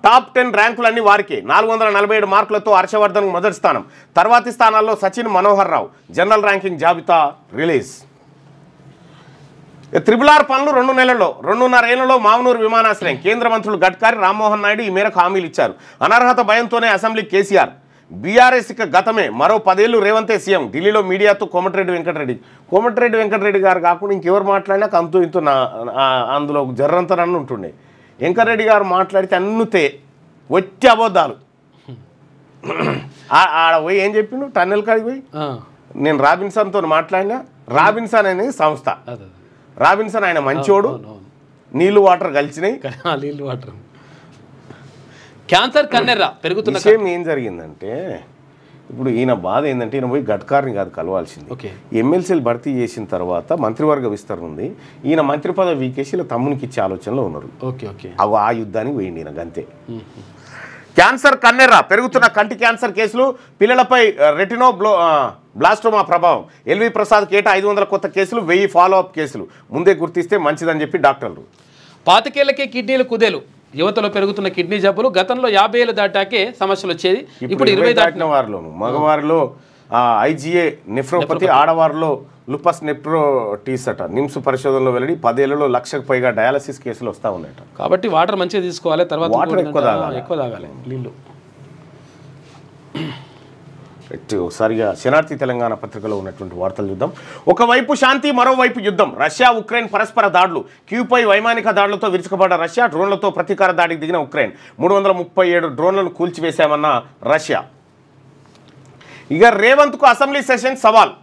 టాప్ 10 ర్యాంకులన్నీ వారికే. 447 మార్కులతో హర్షవర్ధన్ మొదటి స్థానం. తర్వాతి స్థానాల్లో సచిన్, మనోహర్ రావు. జనరల్ ర్యాంకింగ్ జాబితా రిలీజ్. RRR పనులు 2 నెలల్లో. 2.5 ఏళ్లలో మామనూరు విమానాశ్రయం. కేంద్ర మంత్రులు గడ్కరీ, రామ్మోహన్ నాయుడు ఈ మేరకు హామీలు ఇచ్చారు. అనర్హత భయంతోనే అసెంబ్లీ కేసీఆర్. బీఆర్ఎస్ ఇక గతమే. మరో 10 ఏళ్లు రేవంతే సీఎం. ఢిల్లీలో మీడియాతో కోమటిరెడ్డి వెంకటరెడ్డి గారు కాకుండా ఇంకెవరు మాట్లాడినా అంతూ ఇంతూ అందులో జర్రంతనన్ను ఉంటుండే. వెంకటరెడ్డి గారు మాట్లాడితే అన్నుతే వచ్చి అబద్ధాలు. ఆడ పోయి ఏం చెప్పిండు, టన్నెల్ కాడికి పోయి నేను రాబిన్సన్తో మాట్లాడినా. రాబిన్సన్ అనేది సంస్థ. రాబిన్సన్ ఆయన మంచోడు. నీళ్లు వాటర్ కలిసినాయి. నీళ్లు వాటర్. క్యాన్సర్ కన్నెర్ర పెరుగుతున్న విషయం ఏం జరిగిందంటే, ఇప్పుడు ఈయన బాధ ఏంటంటే, ఈయన పోయి గడ్కారిని కాదు కలవాల్సింది. ఎమ్మెల్సీలు భర్తీ చేసిన తర్వాత మంత్రివర్గ విస్తరణ ఉంది. ఈయన మంత్రి పదవి వీకేసి ఇలా తమ్మునికి ఇచ్చే ఆలోచనలో ఉన్నారు. ఆ యుద్ధానికి పోయింది ఈయన గంతే. క్యాన్సర్ కన్నెర్ర పెరుగుతున్న కంటి క్యాన్సర్ కేసులు. పిల్లలపై రెటినో బ్లాస్టోమా ప్రభావం. ఎల్వి ప్రసాద్ కేటా 500 కొత్త కేసులు, 1000 ఫాలోఅప్ కేసులు. ముందే గుర్తిస్తే మంచిదని చెప్పి డాక్టర్లు. 25 ఏళ్లకే కిడ్నీలు కుదేలు. యువతలో పెరుగుతున్న కిడ్నీ జబ్బులు. గతంలో 50 ఏళ్ళు దాటాకే సమస్యలు వచ్చేది. ఇప్పుడు 20 దాటిన వారిలోను. మగవారిలో IgA నెఫ్రోపతి, ఆడవారిలో లుపస్ నెఫ్రోటిస్ అట. నిమ్స్ పరిశోధనలో వెల్లడి. 10 ఏళ్లలో 1,00,000కు పైగా డయాలసిస్ కేసులు వస్తూ ఉన్నాయట. కాబట్టి వాటర్ మంచిగా తీసుకోవాలి. తర్వాత వాటర్ ఎక్కువ తాగాలి నీళ్ళు. ఒకసారిగా శనార్థి తెలంగాణ పత్రికలో ఉన్నటువంటి వార్తలు చూద్దాం. ఒకవైపు శాంతి, మరోవైపు యుద్ధం. రష్యా ఉక్రెయిన్ పరస్పర దాడులు. క్యూపై వైమానిక దాడులతో విరుచుకుపడ్డ రష్యా, డ్రోన్లతో ప్రతీకార దాడికి దిగిన ఉక్రెయిన్. 337 డ్రోన్లను కూల్చివేశామన్న రష్యా. ఇక రేవంత్కు అసెంబ్లీ సెషన్ సవాల్.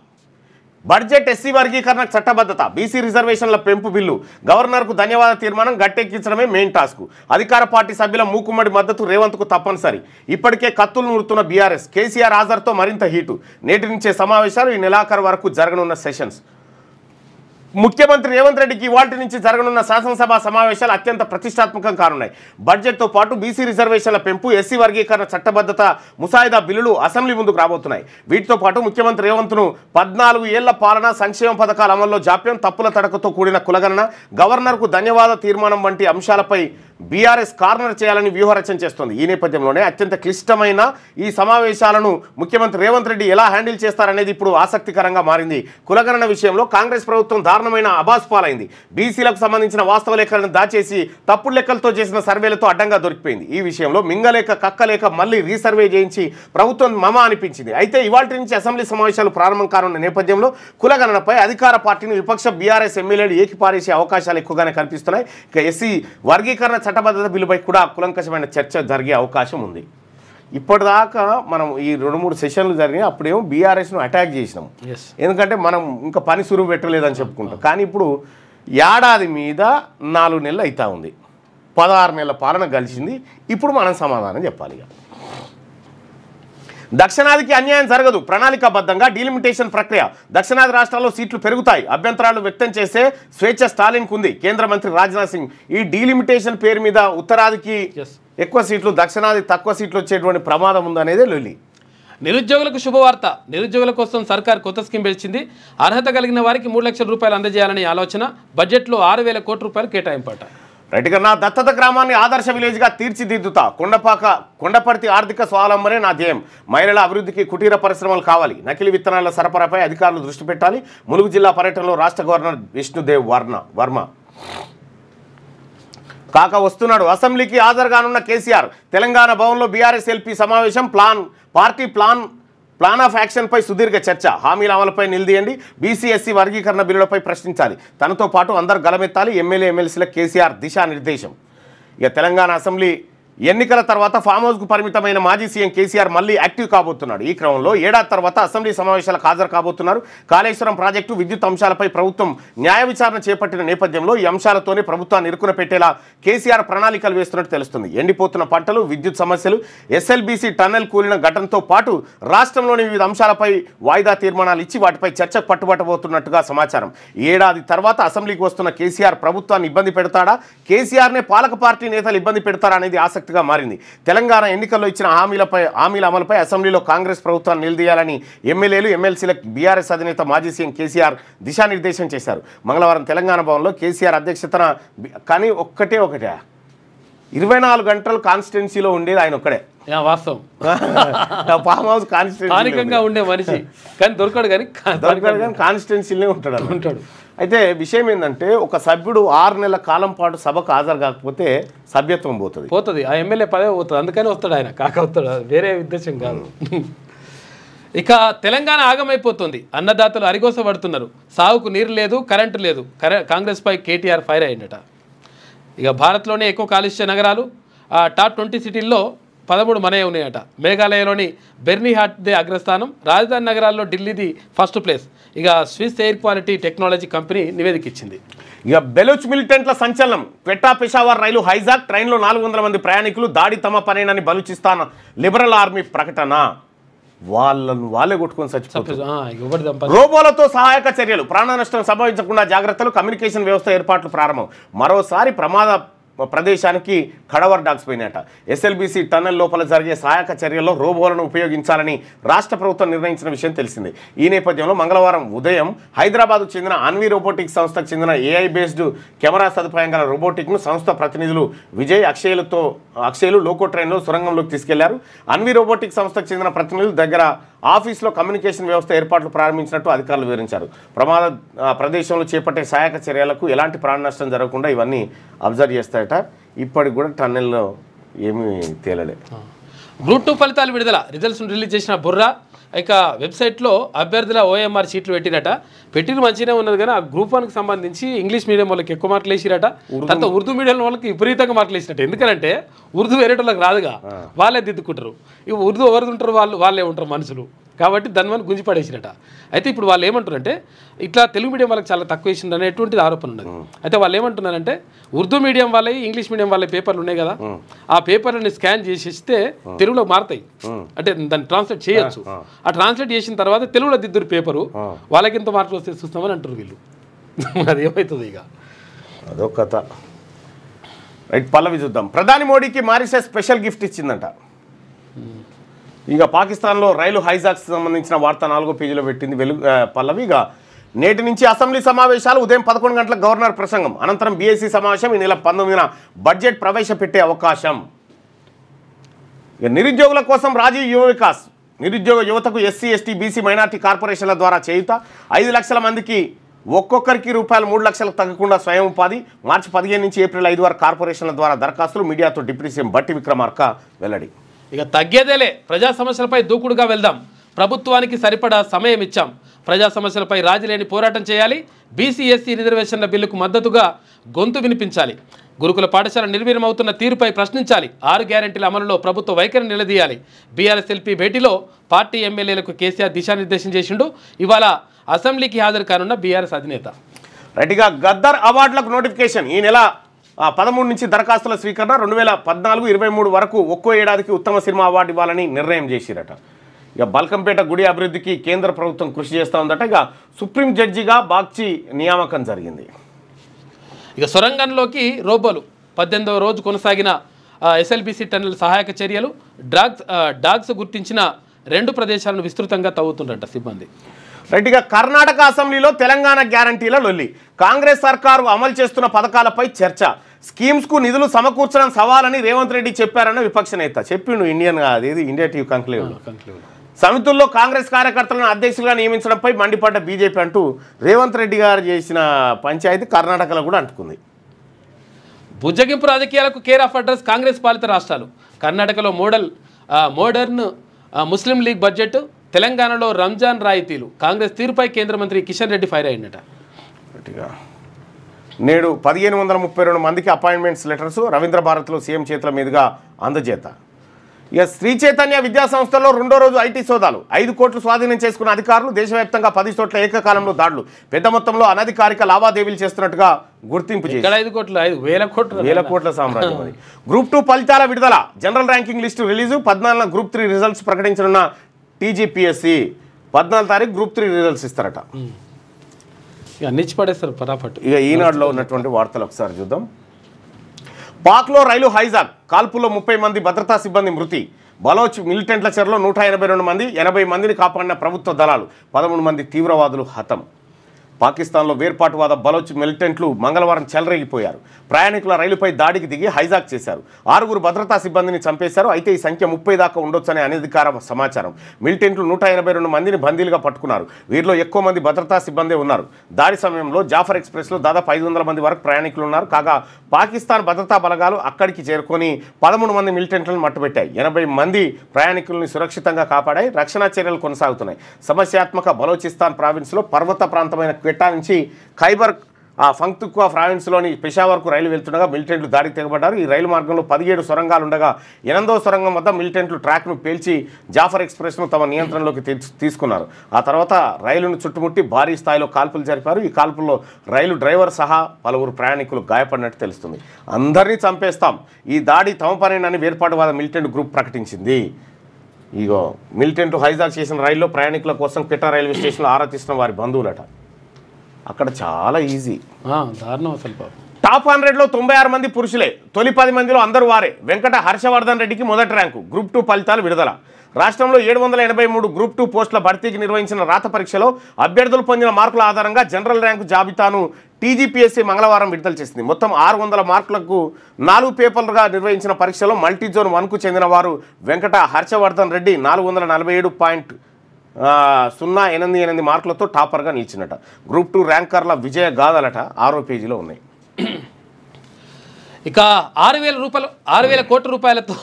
బడ్జెట్, ఎస్సీ వర్గీకరణ చట్టబద్ధత, బీసీ రిజర్వేషన్ల పెంపు బిల్లు, గవర్నర్కు ధన్యవాద తీర్మానం గట్టెక్కించడమే మెయిన్ టాస్క్. అధికార పార్టీ సభ్యుల మూకుమ్మడి మద్దతు రేవంత్కు తప్పనిసరి. ఇప్పటికే కత్తులు నూరుతున్న బీఆర్ఎస్. కేసీఆర్ హాజరుతో మరింత హీటు. నేటి నుంచే సమావేశాలు, ఈ నెలాఖరు వరకు జరగనున్న సెషన్స్. ముఖ్యమంత్రి రేవంత్ రెడ్డికి ఇవాల్టి నుంచి జరగనున్న శాసనసభ సమావేశాలు అత్యంత ప్రతిష్టాత్మకం కానున్నాయి. బడ్జెట్తో పాటు బీసీ రిజర్వేషన్ల పెంపు, ఎస్సీ వర్గీకరణ చట్టబద్ధత ముసాయిదా బిల్లులు అసెంబ్లీ ముందుకు రాబోతున్నాయి. వీటితో పాటు ముఖ్యమంత్రి రేవంత్ను 14 ఏళ్ల పాలన, సంక్షేమ పథకాల అమల్లో జాప్యం, తప్పుల తడకతో కూడిన కులగణన, గవర్నర్కు ధన్యవాద తీర్మానం వంటి అంశాలపై బీఆర్ఎస్ కార్నర్ చేయాలని వ్యూహరచన చేస్తోంది. ఈ నేపథ్యంలోనే అత్యంత క్లిష్టమైన ఈ సమావేశాలను ముఖ్యమంత్రి రేవంత్ రెడ్డి ఎలా హ్యాండిల్ చేస్తారనేది ఇప్పుడు ఆసక్తికరంగా మారింది. కులగణన విషయంలో కాంగ్రెస్ ప్రభుత్వం దారుణమైన అబాస్ పాలైంది. బీసీలకు సంబంధించిన వాస్తవ లెక్కలను దాచేసి తప్పుడు లెక్కలతో చేసిన సర్వేలతో అడ్డంగా దొరికిపోయింది. ఈ విషయంలో మింగలేక కక్కలేక మళ్ళీ రీసర్వే చేయించి ప్రభుత్వం మమ అనిపించింది. అయితే ఇవాల్టి నుంచి అసెంబ్లీ సమావేశాలు ప్రారంభం కానున్న నేపథ్యంలో కులగణనపై అధికార పార్టీని విపక్ష బీఆర్ఎస్ ఎమ్మెల్యేలు ఏకిపారేసే అవకాశాలు ఎక్కువగానే కనిపిస్తున్నాయి. ఇక ఎస్సీ వర్గీకరణ చట్టబద్ధత బిల్లుపై కూడా కులంకషమైన చర్చ జరిగే అవకాశం ఉంది. ఇప్పటిదాకా మనం ఈ 2-3 సెషన్లు జరిగినాయి. అప్పుడేమో బీఆర్ఎస్ను అటాక్ చేసినాం, ఎందుకంటే మనం ఇంకా పని సురువు పెట్టలేదని చెప్పుకుంటాం. కానీ ఇప్పుడు ఏడాది మీద 4 నెలలు అవుతా ఉంది, 16 నెలల పాలన కలిసింది. ఇప్పుడు మనం సమాధానం చెప్పాలి. దక్షిణాదికి అన్యాయం జరగదు, ప్రణాళికాబద్ధంగా డీలిమిటేషన్ ప్రక్రియ. దక్షిణాది రాష్ట్రాల్లో సీట్లు పెరుగుతాయి. అభ్యంతరాలు వ్యక్తం చేసే స్వేచ్ఛ స్టాలిన్కు ఉంది. కేంద్ర మంత్రి రాజ్నాథ్ సింగ్ ఈ డీలిమిటేషన్ పేరు మీద ఉత్తరాదికి ఎక్కువ సీట్లు, దక్షిణాది తక్కువ సీట్లు వచ్చేటువంటి ప్రమాదం ఉందనేదే లొల్లి. నిరుద్యోగులకు శుభవార్త. నిరుద్యోగుల కోసం సర్కార్ కొత్త స్కీమ్ పెంచింది. అర్హత కలిగిన వారికి 3 లక్షల రూపాయలు అందజేయాలని ఆలోచన. బడ్జెట్లో 6,000 కోట్ల రూపాయలు కేటాయింపట. రైట్ కన్నా దత్తత గ్రామాన్ని ఆదర్శ విలేజ్గా తీర్చిదిద్దుతా. కొండపర్తి ఆర్థిక స్వావలంబనే నా ధ్యేయం. మహిళల అభివృద్ధికి కుటీర పరిశ్రమలు కావాలి. నకిలీ విత్తనాల సరఫరాపై అధికారులు దృష్టి పెట్టాలి. ములుగు జిల్లా పర్యటనలో రాష్ట్ర గవర్నర్ విష్ణుదేవ్ వర్మ. కాక వస్తున్నాడు. అసెంబ్లీకి హాజరుగానున్న కేసీఆర్. తెలంగాణ భవన్లో బీఆర్ఎస్ ఎల్పీ సమావేశం. పార్టీ ప్లాన్ ఆఫ్ యాక్షన్పై సుదీర్ఘ చర్చ. హామీల అమలుపై నిలదీయండి. బీసీ, ఎస్సీ వర్గీకరణ బిల్లులపై ప్రశ్నించాలి. తనతో పాటు అందరూ గలమెత్తాలి. ఎమ్మెల్యేలకు కేసీఆర్ దిశానిర్దేశం. ఇక తెలంగాణ అసెంబ్లీ ఎన్నికల తర్వాత ఫామ్ హౌస్కు పరిమితమైన మాజీ సీఎం కేసీఆర్ మళ్ళీ యాక్టివ్ కాబోతున్నాడు. ఈ క్రమంలో ఏడాది తర్వాత అసెంబ్లీ సమావేశాలకు హాజరు కాబోతున్నారు. కాళేశ్వరం ప్రాజెక్టు, విద్యుత్ అంశాలపై ప్రభుత్వం న్యాయ విచారణ చేపట్టిన నేపథ్యంలో ఈ అంశాలతోనే ప్రభుత్వాన్ని ఇరుకున పెట్టేలా కేసీఆర్ ప్రణాళికలు వేస్తున్నట్టు తెలుస్తుంది. ఎండిపోతున్న పంటలు, విద్యుత్ సమస్యలు, ఎస్ఎల్బీసీ టన్నెల్ కూలిన ఘటనతో పాటు రాష్ట్రంలోని వివిధ అంశాలపై వాయిదా తీర్మానాలు ఇచ్చి వాటిపై చర్చకు పట్టుబట్టబోతున్నట్టుగా సమాచారం. ఏడాది తర్వాత అసెంబ్లీకి వస్తున్న కేసీఆర్ ప్రభుత్వాన్ని ఇబ్బంది పెడతాడా, కేసీఆర్నే పాలక పార్టీ నేతలు ఇబ్బంది పెడతారా అనేది ఆసక్తిగా మారింది. తెలంగాణ ఎన్నికల్లో ఇచ్చిన హామీల అమలుపై అసెంబ్లీలో కాంగ్రెస్ ప్రభుత్వాన్ని నిలదీయాలని ఎమ్మెల్యేలు, ఎమ్మెల్సీలకు బీఆర్ఎస్ అధినేత మాజీ సీఎం కేసీఆర్ దిశానిర్దేశం చేశారు. మంగళవారం తెలంగాణ భవన్లో కేసీఆర్ అధ్యక్షతన. కానీ ఒకటే 24 గంటలు కాన్స్టిట్యున్సీలో ఉండేది ఆయన ఒక్కడే. వాస్తవం. ఫామ్ హౌస్ కాన్స్టిట్యున్సీగా ఉండే మనిషి కానీ దొరకడు, కానీ కాన్స్టిట్యున్సీలోనే ఉంటాడు. అయితే విషయం ఏంటంటే, ఒక సభ్యుడు 6 నెలల కాలం పాటు సభకు హాజరు కాకపోతే సభ్యత్వం పోతుంది. ఆ ఎమ్మెల్యే పదవి పోతుంది. అందుకని వస్తాడు ఆయన, వస్తాడు. వేరే ఉద్దేశం కాదు. ఇక తెలంగాణ ఆగమైపోతుంది. అన్నదాతలు అరిగోస పడుతున్నారు. సాగుకు నీరు లేదు, కరెంటు లేదు. కాంగ్రెస్పై కేటీఆర్ ఫైర్ అయ్యిందట. ఇక భారత్లోనే ఎక్కువ కాలుష్య నగరాలు, టాప్ 20 సిటీల్లో 13 మనయే ఉన్నాయట. మేఘాలయలోని బెర్నీహాట్దే అగ్రస్థానం. రాజధాని నగరాల్లో ఢిల్లీది ఫస్ట్ ప్లేస్. ఇక Swiss air quality technology company నివేదిక ఇచ్చింది. ఇక బెలూచ్ మిలిటెంట్ల సంచలనం. క్వెట్టా పెషావర్ రైలు హైజాక్. ట్రైన్లో 400 మంది ప్రయాణికులు. దాడి తమ పనేనని బలూచిస్తాన్ లిబరల్ ఆర్మీ ప్రకటన. వాళ్ళే కొట్టుకొని చచ్చిపోతారు. రోబోలతో సహాయక చర్యలు. ప్రాణ నష్టం సంభవించకుండా జాగ్రత్తలు. కమ్యూనికేషన్ వ్యవస్థ ఏర్పాట్లు ప్రారంభం. మరోసారి ప్రమాద ప్రదేశానికి ఖడవర్ డాగ్స్ పోయినట. ఎస్ఎల్బీసీ టన్నెల్ లోపల జరిగే సహాయక చర్యల్లో రోబోలను ఉపయోగించాలని రాష్ట్ర ప్రభుత్వం నిర్ణయించిన విషయం తెలిసిందే. ఈ నేపథ్యంలో మంగళవారం ఉదయం హైదరాబాద్కు చెందిన అన్వీ రోబోటిక్స్ సంస్థకు చెందిన ఏఐ బేస్డ్ కెమెరా సదుపాయం గల రోబోటిక్ను సంస్థ ప్రతినిధులు విజయ్, అక్షయ్లు లోకో ట్రైన్లో సొరంగంలోకి తీసుకెళ్లారు. అన్వీ రోబోటిక్స్ సంస్థకు చెందిన ప్రతినిధులు దగ్గర ఆఫీస్లో కమ్యూనికేషన్ వ్యవస్థ ఏర్పాట్లు ప్రారంభించినట్టు అధికారులు వివరించారు. ప్రమాద ప్రదేశంలో చేపట్టే సహాయక చర్యలకు ఎలాంటి ప్రాణ నష్టం జరగకుండా ఇవన్నీ అబ్జర్వ్ చేస్తాయట. ఇప్పటికి కూడా టన్నెల్లో ఏమీ తేలలే. గ్రూప్ 2 ఫలితాలు విడుదల రిజల్ట్స్ను రిలీజ్ చేసిన బుర్రా ఇక వెబ్సైట్లో అభ్యర్థుల ఓఎంఆర్ షీట్లు పెట్టిన మంచిగానే ఉన్నది కానీ ఆ గ్రూప్ 1కి సంబంధించి ఇంగ్లీష్ మీడియం వాళ్ళకి ఎక్కువ మార్కులు వేసిరట తర్వాత ఉర్దూ మీడియం వాళ్ళకి విపరీతంగా మార్కులు వేసినట్టు ఎందుకంటే ఉర్దూ వేరే వాళ్ళకి రాదుగా వాళ్ళే దిద్దుకుంటారు ఇక ఉర్దూ ఎవరు ఉంటారు వాళ్ళే ఉంటారు మనుషులు కాబట్టి దాని వల్ల గుంజి పడేసిరట అయితే ఇప్పుడు వాళ్ళు ఏమంటారంటే ఇట్లా తెలుగు మీడియం వాళ్ళకి చాలా తక్కువ వేసింది అనేటువంటిది ఆరోపణ ఉన్నది అయితే వాళ్ళు ఏమంటున్నారంటే ఉర్దూ మీడియం వాళ్ళవి ఇంగ్లీష్ మీడియం వాళ్ళ పేపర్లు ఉన్నాయి కదా ఆ పేపర్లని స్కాన్ చేసి ఇస్తే తెలుగులో మారుతాయి అంటే దాన్ని ట్రాన్స్లేట్ చేయొచ్చు ఆ ట్రాన్స్లేట్ చేసిన తర్వాత తెలుగులో దిద్దురు పేపరు వాళ్ళకి ఎంత మార్కులు వస్తే చూస్తామని అంటారు వీళ్ళు అది ఏమవుతుంది ఇక అదో కథ రైట్ పల్లవి చూద్దాం ప్రధాని మోడీకి మారిషస్ స్పెషల్ గిఫ్ట్ ఇచ్చిందంట ఇక పాకిస్తాన్లో రైలు హైజాక్స్ సంబంధించిన వార్త 4వ పేజీలో పెట్టింది పల్లవి ఇక నేటి నుంచి అసెంబ్లీ సమావేశాలు ఉదయం 11 గంటలకు గవర్నర్ ప్రసంగం అనంతరం బీఎస్సీ సమావేశం ఈ నెల 19న బడ్జెట్ ప్రవేశపెట్టే అవకాశం ఇక నిరుద్యోగుల కోసం రాజీవ్ యువ వికాస్ నిరుద్యోగ యువతకు ఎస్సీ ఎస్టీ బీసీ మైనార్టీ కార్పొరేషన్ల ద్వారా చేయుత 5 లక్షల మందికి ఒక్కొక్కరికి రూపాయలు 3 లక్షలకు తగ్గకుండా స్వయం ఉపాధి మార్చి 15 నుంచి ఏప్రిల్ 5 వరకు కార్పొరేషన్ల ద్వారా దరఖాస్తులు మీడియాతో డిప్యూటీ సీఎం బట్టి విక్రమార్క వెల్లడి ఇక తగ్గేదేలే ప్రజా సమస్యలపై దూకుడుగా వెళ్దాం ప్రభుత్వానికి సరిపడా సమయం ఇచ్చాం ప్రజా సమస్యలపై రాజీలేని పోరాటం చేయాలి బీసీ ఎస్సీ రిజర్వేషన్ల బిల్లుకు మద్దతుగా గొంతు వినిపించాలి గురుకుల పాఠశాల నిర్వీర్యమవుతున్న తీరుపై ప్రశ్నించాలి 6 గ్యారెంటీల అమలులో ప్రభుత్వ వైఖరి నిలదీయాలి బీఆర్ఎస్ ఎల్పీ భేటీలో పార్టీ ఎమ్మెల్యేలకు కేసీఆర్ దిశానిర్దేశం చేసిండు ఇవాళ అసెంబ్లీకి హాజరు కానున్న బీఆర్ఎస్ అధినేత రైట్గా గద్దర్ అవార్డులకు నోటిఫికేషన్ ఈ నెల 13 నుంచి దరఖాస్తుల స్వీకరణ 2014-23 వరకు ఒక్కో ఏడాదికి ఉత్తమ సినిమా అవార్డు ఇవ్వాలని నిర్ణయం చేసిరట ఇక బల్కంపేట గుడి అభివృద్ధికి కేంద్ర ప్రభుత్వం కృషి చేస్తూ ఉందట ఇక సుప్రీం జడ్జిగా బాగ్చి నియామకం జరిగింది ఇక సొరంగంలోకి రోబోలు 18వ రోజు కొనసాగిన ఎస్ఎల్బీసీ టన్నెల్ సహాయక చర్యలు డాగ్స్ గుర్తించిన 2 ప్రదేశాలను విస్తృతంగా తవ్వుతుండట సిబ్బంది రైట్గా కర్ణాటక అసెంబ్లీలో తెలంగాణ గ్యారంటీల లొల్లి కాంగ్రెస్ సర్కారు అమలు చేస్తున్న పథకాలపై చర్చ స్కీమ్స్కు నిధులు సమకూర్చడం సవాలని రేవంత్ రెడ్డి చెప్పారన్న విపక్ష నేత చెప్పిండు ఇండియా టీవీ కంక్లేవ్ సమితుల్లో కాంగ్రెస్ కార్యకర్తలను అధ్యక్షులుగా నియమించడంపై మండిపడ్డ బీజేపీ అంటూ రేవంత్ రెడ్డి గారు చేసిన పంచాయతీ కర్ణాటకలో కూడా అంటుకుంది బుజ్జగింపు రాజకీయాలకు కేర్ ఆఫ్ అడ్రస్ కాంగ్రెస్ పాలిత రాష్ట్రాలు కర్ణాటకలో మోడర్న్ ముస్లిం లీగ్ బడ్జెట్ తెలంగాణలో రంజాన్ రాయితీలు కాంగ్రెస్ తీరుపై కేంద్ర మంత్రి కిషన్ రెడ్డి ఫైర్ అయిందట నేడు 1532 మందికి అపాయింట్మెంట్స్ లెటర్స్ రవీంద్ర భారత్లో సీఎం చేతుల మీదుగా అందజేత ఇక శ్రీ చైతన్య విద్యా సంస్థల్లో 2వ రోజు ఐటీ సోదాలు 5 కోట్లు స్వాధీనం చేసుకున్న అధికారులు దేశవ్యాప్తంగా 10 చోట్ల ఏకకాలంలో దాడులు పెద్ద మొత్తంలో అనధికారిక లావాదేవీలు చేస్తున్నట్టుగా గుర్తింపు చేశారు 5 కోట్ల సామ్రాజ్యం అది గ్రూప్ 2 ఫలితాల విడుదల జనరల్ ర్యాంకింగ్ లిస్టు రిలీజు 14న గ్రూప్ 3 రిజల్ట్స్ ప్రకటించనున్న టీజీపీఎస్సీ 14వ తారీఖు గ్రూప్ 3 రిజల్ట్స్ ఇస్తారట అన్నిచ్చి పడేస్తారు పరాపట్టు ఇక ఈనాడులో ఉన్నటువంటి వార్తలు ఒకసారి చూద్దాం పాక్లో రైలు హైజాక్ కాల్పుల్లో 30 మంది భద్రతా సిబ్బంది మృతి బలోచ్ మిలిటెంట్ల చెరలో 182 మంది 80 మందిని కాపాడిన ప్రభుత్వ దళాలు 13 మంది తీవ్రవాదులు హతం పాకిస్తాన్లో వేర్పాటువాద బలోచ్ మిలిటెంట్లు మంగళవారం చెలరేగిపోయారు ప్రయాణికుల రైలుపై దాడికి దిగి హైజాక్ చేశారు 6 భద్రతా సిబ్బందిని చంపేశారు అయితే ఈ సంఖ్య 30 దాకా ఉండొచ్చనే అనధికార సమాచారం మిలిటెంట్లు 182 మందిని బందీలుగా పట్టుకున్నారు వీరిలో ఎక్కువ మంది భద్రతా సిబ్బందే ఉన్నారు దాడి సమయంలో జాఫర్ ఎక్స్ప్రెస్లో దాదాపు 500 మంది వరకు ప్రయాణికులు ఉన్నారు కాగా పాకిస్తాన్ భద్రతా బలగాలు అక్కడికి చేరుకొని 13 మంది మిలిటెంట్లను మట్టుబెట్టాయి 80 మంది ప్రయాణికులను సురక్షితంగా కాపాడాయి రక్షణ చర్యలు కొనసాగుతున్నాయి సమస్యాత్మక బలోచిస్తాన్ ప్రావిన్స్లో పర్వత ప్రాంతమైన క్వెట్టా నుంచి ఖైబర్ ఫంక్తుక్వా ప్రావిన్స్లోని పెషావర్కు రైలు వెళ్తుండగా మిలిటెంట్లు దాడికి తెగబడ్డారు ఈ రైలు మార్గంలో 17 సొరంగాలు ఉండగా 8వ సొరంగం వద్ద మిలిటెంట్లు ట్రాక్ను పేల్చి జాఫర్ ఎక్స్ప్రెస్ను తమ నియంత్రణలోకి తీసుకున్నారు ఆ తర్వాత రైలును చుట్టుముట్టి భారీ స్థాయిలో కాల్పులు జరిపారు ఈ కాల్పుల్లో రైలు డ్రైవర్ సహా పలువురు ప్రయాణికులు గాయపడినట్టు తెలుస్తుంది అందరినీ చంపేస్తాం ఈ దాడి తమ పనేనని వేర్పాటువాద మిలిటెంట్ గ్రూప్ ప్రకటించింది ఇగో మిలిటెంట్లు హైజాక్ చేసిన రైల్లో ప్రయాణికుల కోసం క్వెట్టా రైల్వే స్టేషన్లో ఆరా తీసిన వారి బంధువులట అక్కడ చాలా ఈజీ దారుణం అసలు టాప్ 100లో 96 మంది పురుషులే తొలి 10 మందిలో అందరూ వారే వెంకట హర్షవర్ధన్ రెడ్డికి మొదటి ర్యాంకు గ్రూప్ 2 ఫలితాలు విడుదల రాష్ట్రంలో 783 గ్రూప్ 2 పోస్టుల భర్తీకి నిర్వహించిన రాత పరీక్షలో అభ్యర్థులు పొందిన మార్కుల ఆధారంగా జనరల్ ర్యాంకు జాబితాను టీజీపీఎస్సీ మంగళవారం విడుదల చేసింది మొత్తం 600 మార్కులకు 4 పేపర్లుగా నిర్వహించిన పరీక్షలో మల్టీజోన్ 1కు చెందిన వారు వెంకట హర్షవర్ధన్ రెడ్డి 447.088 మార్కులతో టాపర్గా నిలిచినట గ్రూప్ 2 ర్యాంకర్ల విజయ గాథలట 6వ పేజీలో ఉన్నాయి ఇక 6,000 కోట్ల రూపాయలతో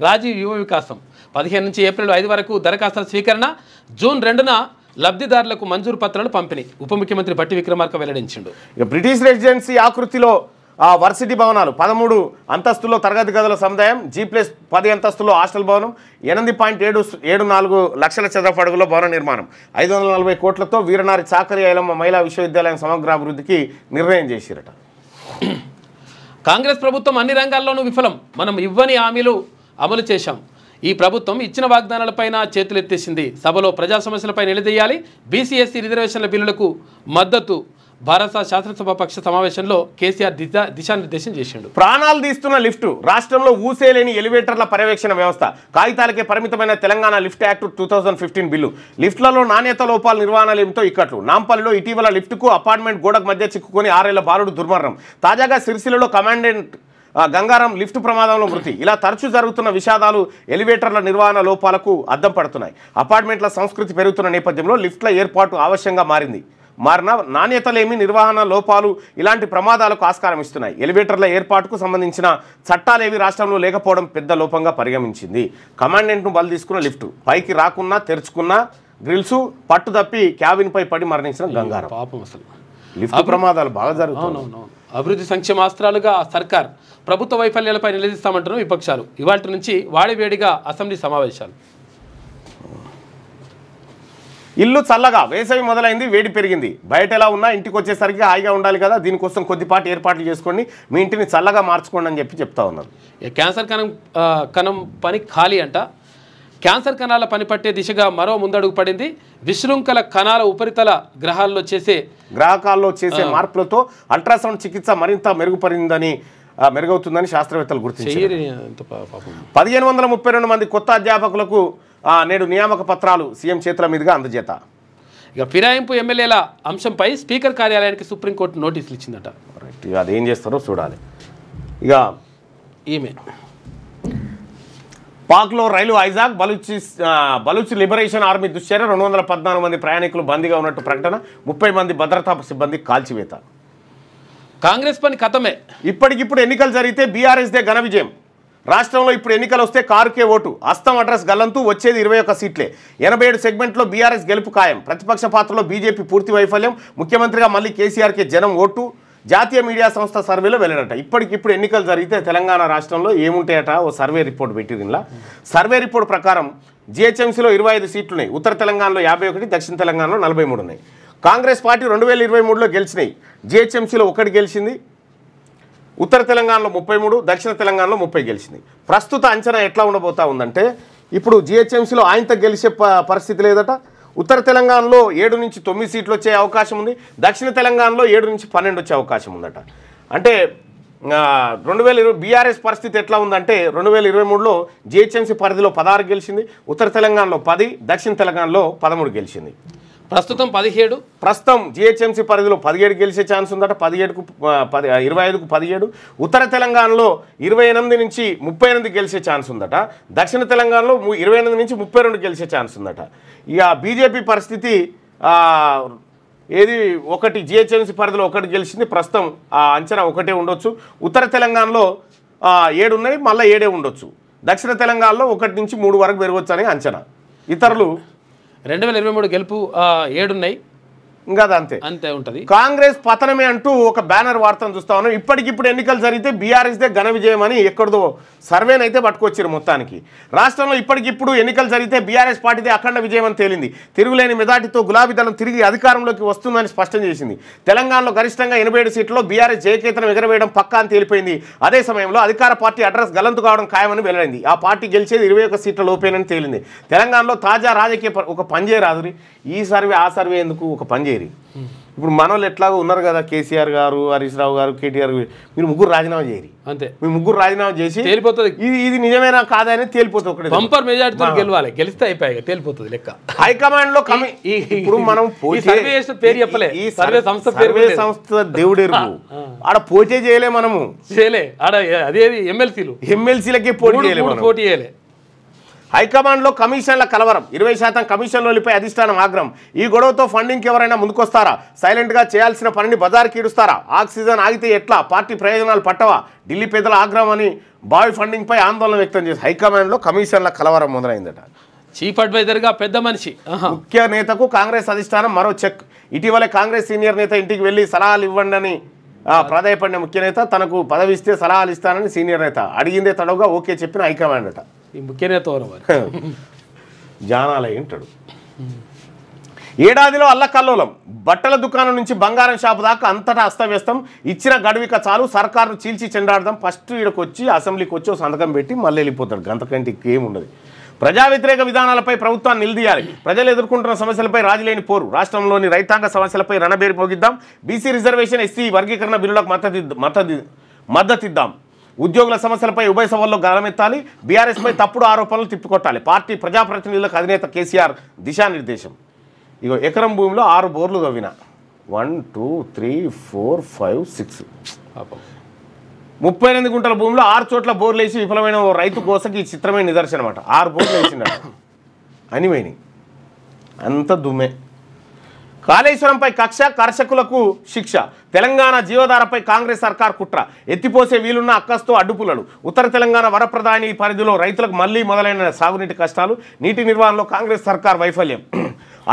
రాజీవ్ యువ వికాసం 15 నుంచి ఏప్రిల్ 5 వరకు దరఖాస్తుల స్వీకరణ, జూన్ 2న లబ్ధిదారులకు మంజూరు పత్రాలు పంపిణీ ఉప ముఖ్యమంత్రి బట్టి విక్రమార్క వెల్లడించిండు. ఇక బ్రిటిష్ రెసిడెన్సీ ఆకృతిలో వర్సిటీ భవనాలు 13 అంతస్తుల్లో తరగతి గదుల సముదాయం, G+10 అంతస్తుల్లో హాస్టల్ భవనం, 8.74 లక్షల చదరపు అడుగులో భవన నిర్మాణం, 540 కోట్లతో వీరనారి చాకరి ఐలమ్మ మహిళా విశ్వవిద్యాలయం సమగ్రాభివృద్ధికి నిర్ణయం చేసిరట. కాంగ్రెస్ ప్రభుత్వం అన్ని రంగాల్లోనూ విఫలం, మనం ఇవ్వని హామీలు అమలు చేశాం. ఈ ప్రభుత్వం ఇచ్చిన వాగ్దానాలపైన చేతులెత్తేసింది. సభలో ప్రజా సమస్యలపై నిలదీయాలి. బీసీ/ఎస్సీ రిజర్వేషన్ల బిల్లులకు మద్దతు. భారత శాసనసభ పక్ష సమావేశంలో కేసీఆర్ దిశానిర్దేశం చేసిండు. ప్రాణాలు తీస్తున్న లిఫ్టు, రాష్ట్రంలో ఊసేలేని ఎలివేటర్ల పర్యవేక్షణ వ్యవస్థ, కాగితాలకే పరిమితమైన తెలంగాణ లిఫ్ట్ యాక్ట్ 2015 బిల్లు, లిఫ్ట్లలో నాణ్యత లోపాల నిర్వహణలేమితో ఇక్కట్లు. నాంపల్లిలో ఇటీవల లిఫ్టుకు అపార్ట్మెంట్ గోడకు మధ్య చిక్కుకొని 6 ఏళ్ల బాలుడు దుర్మరణం. తాజాగా సిరిసిల్లలో కమాండెంట్ గంగారం లిఫ్ట్ ప్రమాదంలో మృతి. ఇలా తరచూ జరుగుతున్న విషాదాలు ఎలివేటర్ల నిర్వహణ లోపాలకు అద్దం పడుతున్నాయి. అపార్ట్మెంట్ల సంస్కృతి పెరుగుతున్న నేపథ్యంలో లిఫ్ట్ల ఏర్పాటు ఆవశ్యంగా మారిన నాణ్యతలేమి, నిర్వహణ లోపాలు ఇలాంటి ప్రమాదాలకు ఆస్కారం ఇస్తున్నాయి. ఎలివేటర్ల ఏర్పాటుకు సంబంధించిన చట్టాలేవి రాష్ట్రంలో లేకపోవడం పెద్ద లోపంగా పరిగణించింది. కమాండెంట్ను బలి తీసుకున్న లిఫ్టు, పైకి రాకున్నా తెరుచుకున్న గ్రిల్స్ పట్టుదప్పి క్యాబిన్పై పడి మరణించిన గంగారం. పాపం అసలు లిఫ్ట్ ప్రమాదాలు బాగా జరుగుతున్నాయి. అభివృద్ధి సంక్షేమ అస్త్రాలుగా సర్కార్, ప్రభుత్వ వైఫల్యాలపై నిలదీస్తామంటున్న విపక్షాలు. ఇవాళ నుంచి వాడివేడిగా అసెంబ్లీ సమావేశాలు. ఇల్లు చల్లగా, వేసవి మొదలైంది, వేడి పెరిగింది. బయట ఎలా ఉన్నా ఇంటికి వచ్చేసరికి హాయిగా ఉండాలి కదా, దీనికోసం కొద్దిపాటి ఏర్పాట్లు చేసుకోండి, మీ ఇంటిని చల్లగా మార్చుకోండి అని చెప్తా ఉన్నారు. క్యాన్సర్ కణం పని ఖాళీ అంట. క్యాన్సర్ కణాల పని పట్టే దిశగా మరో ముందడుగు పడింది. విశృంఖల కణాల ఉపరితల గ్రహాల్లో చేసే మార్పులతో అల్ట్రాసౌండ్ చికిత్స మరింత మెరుగవుతుందని శాస్త్రవేత్తలు గుర్తించారు. 1532 మంది కొత్త అధ్యాపకులకు నేడు నియామక పత్రాలు సీఎం చేతుల మీదుగా అందజేత. ఇక ఫిరాయింపు ఎమ్మెల్యేల అంశంపై స్పీకర్ కార్యాలయానికి సుప్రీంకోర్టు నోటీసులు ఇచ్చిందట. ఇక అదేం చేస్తారో చూడాలి. ఇక ఈమె పాక్లో రైలు హైజాక్, బలూచ్ లిబరేషన్ ఆర్మీ దుశ్చర్య, 214 మంది ప్రయాణికులు బందీగా ఉన్నట్టు ప్రకటన, 30 మంది భద్రతా సిబ్బంది కాల్చివేత. కాంగ్రెస్ పని కథమే. ఇప్పటికిప్పుడు ఎన్నికలు జరిగితే బీఆర్ఎస్దే ఘన విజయం. రాష్ట్రంలో ఇప్పుడు ఎన్నికలు వస్తే కారుకే ఓటు, అస్తం అడ్రస్ గల్లంతూ వచ్చేది 21 సీట్లే. 87 సెగ్మెంట్లో బీఆర్ఎస్ గెలుపు ఖాయం. ప్రతిపక్ష పాత్రలో బీజేపీ పూర్తి వైఫల్యం. ముఖ్యమంత్రిగా మళ్ళీ కేసీఆర్కే జనం ఓటు. జాతీయ మీడియా సంస్థ సర్వేలో వెళ్ళడట. ఇప్పటికిప్పుడు ఎన్నికలు జరిగితే తెలంగాణ రాష్ట్రంలో ఏముంటాయట ఓ సర్వే రిపోర్ట్ పెట్టిందిలా. సర్వే రిపోర్ట్ ప్రకారం జిహెచ్ఎంసీలో 25 సీట్లు ఉన్నాయి. ఉత్తర తెలంగాణలో 51, దక్షిణ తెలంగాణలో 43 ఉన్నాయి. కాంగ్రెస్ పార్టీ 2023లో గెలిచినాయి. జిహెచ్ఎంసీలో 1 గెలిచింది, ఉత్తర తెలంగాణలో 33, దక్షిణ తెలంగాణలో 30 గెలిచింది. ప్రస్తుత అంచనా ఎట్లా ఉండబోతా ఉందంటే, ఇప్పుడు జిహెచ్ఎంసీలో ఆయనతో గెలిచే పరిస్థితి లేదట. ఉత్తర తెలంగాణలో 7 నుంచి 9 సీట్లు వచ్చే అవకాశం ఉంది. దక్షిణ తెలంగాణలో 7 నుంచి 12 వచ్చే అవకాశం ఉందట. అంటే 2020 బీఆర్ఎస్ పరిస్థితి ఎట్లా ఉందంటే, 2023లో జిహెచ్ఎంసీ పరిధిలో 16 గెలిచింది, ఉత్తర తెలంగాణలో 10, దక్షిణ తెలంగాణలో 13 గెలిచింది. ప్రస్తుతం 17. ప్రస్తుతం జిహెచ్ఎంసీ పరిధిలో 17 గెలిచే ఛాన్స్ ఉందట. 25కు 17. ఉత్తర తెలంగాణలో 28 నుంచి 38 గెలిచే ఛాన్స్ ఉందట. దక్షిణ తెలంగాణలో 28 నుంచి 32 గెలిచే ఛాన్స్ ఉందట. ఇక బీజేపీ పరిస్థితి ఏది, 1 జిహెచ్ఎంసీ పరిధిలో 1 గెలిచింది. ప్రస్తుతం అంచనా 1 ఉండొచ్చు. ఉత్తర తెలంగాణలో 7 ఉన్నాయి, మళ్ళీ 7 ఉండొచ్చు. దక్షిణ తెలంగాణలో 1 నుంచి 3 వరకు పెరగవచ్చు అని అంచనా. ఇతరులు 2023 గెలుపు 7 ఉన్నాయి, ఇంకా అంతే ఉంటుంది. కాంగ్రెస్ పతనమే అంటూ ఒక బ్యానర్ వార్తను చూస్తా ఉన్నాం. ఇప్పటికిప్పుడు ఎన్నికలు జరిగితే బీఆర్ఎస్దే ఘన విజయం అని ఎక్కడదో సర్వేనైతే పట్టుకొచ్చారు. మొత్తానికి రాష్ట్రంలో ఇప్పటికిప్పుడు ఎన్నికలు జరిగితే బీఆర్ఎస్ పార్టీదే అఖండ విజయం అని తేలింది. తిరుగులేని మెజార్టీతో గులాబీ దళం తిరిగి అధికారంలోకి వస్తుందని స్పష్టం చేసింది. తెలంగాణలో గరిష్టంగా 87 సీట్లలో బీఆర్ఎస్ జయకేతనం ఎగరవేయడం పక్కా అని తేలిపోయింది. అదే సమయంలో అధికార పార్టీ అడ్రస్ గల్లంతు కావడం ఖాయమని వెల్లడైంది. ఆ పార్టీ గెలిచేది 21 సీట్ల లోపేనని తేలింది. తెలంగాణలో తాజా రాజకీయ ఒక పనిచేయరాదురి, ఈ సర్వే ఆ సర్వే ఎందుకు, ఒక పనిచేయరి. ఇప్పుడు మనోళ్ళు ఎట్లాగో ఉన్నారు కదా, కేసీఆర్ గారు, హరీష్ రావు గారు, కేటీఆర్, మీరు ముగ్గురు రాజీనామా చేయరు. అంతే, మీ ముగ్గురు రాజీనామా చేసి తేలిపోతుంది. ఇది నిజమేనా కాదని తేలిపోతుంది. ఒకటి బంపర్ మెజార్టీతో గెలవాలి, గెలిస్తే అయిపోయి తేలిపోతుంది లెక్క. హైకమాండ్ లో ఇప్పుడు మనం పేరు చెప్పలే, ఈ సర్వే సంస్థ దేవుడేరు, ఆడ పోటీ చేయలే, మనము చేయలే. ఆడ అదేది ఎమ్మెల్సీలకే పోటీ చేయలే. హైకమాండ్లో కమిషన్ల కలవరం 20% కమిషన్లపై అధిష్టానం ఆగ్రహం ఈ గొడవతో ఫండింగ్కి ఎవరైనా ముందుకొస్తారా సైలెంట్గా చేయాల్సిన పనిని బజార్కి ఈడుస్తారా ఆక్సిజన్ ఆగితే ఎట్లా పార్టీ ప్రయోజనాలు పట్టవా ఢిల్లీ పేదల ఆగ్రహం అని బావి ఫండింగ్పై ఆందోళన వ్యక్తం చేసి హైకమాండ్లో కమిషన్ల కలవరం మొదలైందట చీఫ్ అడ్వైజర్గా పెద్ద మనిషి ముఖ్య నేతకు కాంగ్రెస్ అధిష్టానం మరో చెక్ ఇటీవలే కాంగ్రెస్ సీనియర్ నేత ఇంటికి వెళ్ళి సలహాలు ఇవ్వండి అని ప్రాధాయపడిన ముఖ్య నేత తనకు పదవి ఇస్తే సలహాలు ఇస్తానని సీనియర్ నేత అడిగిందే తడవుగా ఓకే చెప్పిన హైకమాండ్ అట ఈ ముఖ్య నేత జానాలయ్య అంటాడు ఏడాదిలో అల్లకల్లోలం బట్టల దుకాణం నుంచి బంగారం షాపు దాకా అంతటా అస్తవ్యస్తం ఇచ్చిన గడువిక చాలు సర్కారును చీల్చి చెండాడదాం ఫస్ట్ ఈడకు వచ్చి అసెంబ్లీకి వచ్చి సంతకం పెట్టి మళ్ళీ వెళ్ళిపోతాడు గంతకంటే ఏముండదు ప్రజా వ్యతిరేక విధానాలపై ప్రభుత్వాన్ని నిలదీయాలి ప్రజలు ఎదుర్కొంటున్న సమస్యలపై రాజీలేని పోరు రాష్ట్రంలోని రైతాంగ సమస్యలపై రణబేరి పోగిద్దాం బీసీ రిజర్వేషన్ ఎస్సీ వర్గీకరణ బిల్లులకు మద్దతిద్దాం ఉద్యోగుల సమస్యలపై ఉభయ సభల్లో గలమెత్తాలి బీఆర్ఎస్పై తప్పుడు ఆరోపణలు తిప్పికొట్టాలి పార్టీ ప్రజాప్రతినిధులకు అధినేత కేసీఆర్ దిశానిర్దేశం ఇగో ఎకరం భూమిలో 6 బోర్లు తవ్విన 1 2 3 4 5 6 38 గుంటల భూమిలో 6 చోట్ల బోర్లు వేసి విఫలమైన ఓ రైతు కోసకి ఈ చిత్రమైన నిదర్శనం అన్నమాట 6 బోర్లు వేసిండట అనివైని అంత దుమ్మే కాళేశ్వరంపై కక్ష కర్షకులకు శిక్ష తెలంగాణ జీవధారపై కాంగ్రెస్ సర్కార్ కుట్ర ఎత్తిపోసే వీలున్న అక్కస్తో అడ్డుపుల్లలు ఉత్తర తెలంగాణ వరప్రధాని పరిధిలో రైతులకు మళ్లీ మొదలైన సాగునీటి కష్టాలు నీటి నిర్వహణలో కాంగ్రెస్ సర్కార్ వైఫల్యం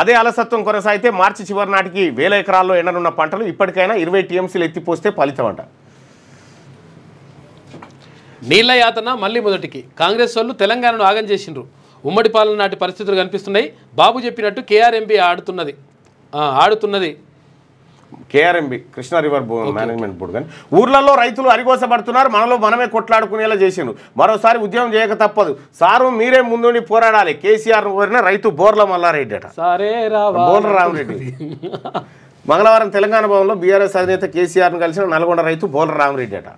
అదే అలసత్వం కొనసాగితే మార్చి చివరి నాటికి 1000 ఎకరాల్లో ఎండనున్న పంటలు ఇప్పటికైనా 20 టీఎంసీలు ఎత్తిపోస్తే ఫలితం అంట నీళ్ల యాతన మళ్ళీ మొదటికి కాంగ్రెస్ వాళ్ళు తెలంగాణను ఆగం చేసిండ్రు ఉమ్మడి పాలన నాటి పరిస్థితులు కనిపిస్తున్నాయి బాబు చెప్పినట్టు కేఆర్ఎంబీ ఆడుతున్నది KRMB Krishna river management board కానీ ఊర్లలో రైతులు అరిగోసపడుతున్నారు మనలో మనమే కొట్లాడుకునేలా చేసిండు మరోసారి ఉద్యమం చేయక తప్పదు సారు మీరే ముందుండి పోరాడాలి కేసీఆర్ కోరిన రైతు బోర్ల మల్లారెడ్డి అట బోర్ల రామరెడ్డి మంగళవారం తెలంగాణ భవన్లో బీఆర్ఎస్ అధినేత కేసీఆర్ను కలిసిన నల్గొండ రైతు బోర్ల రామరెడ్డి అట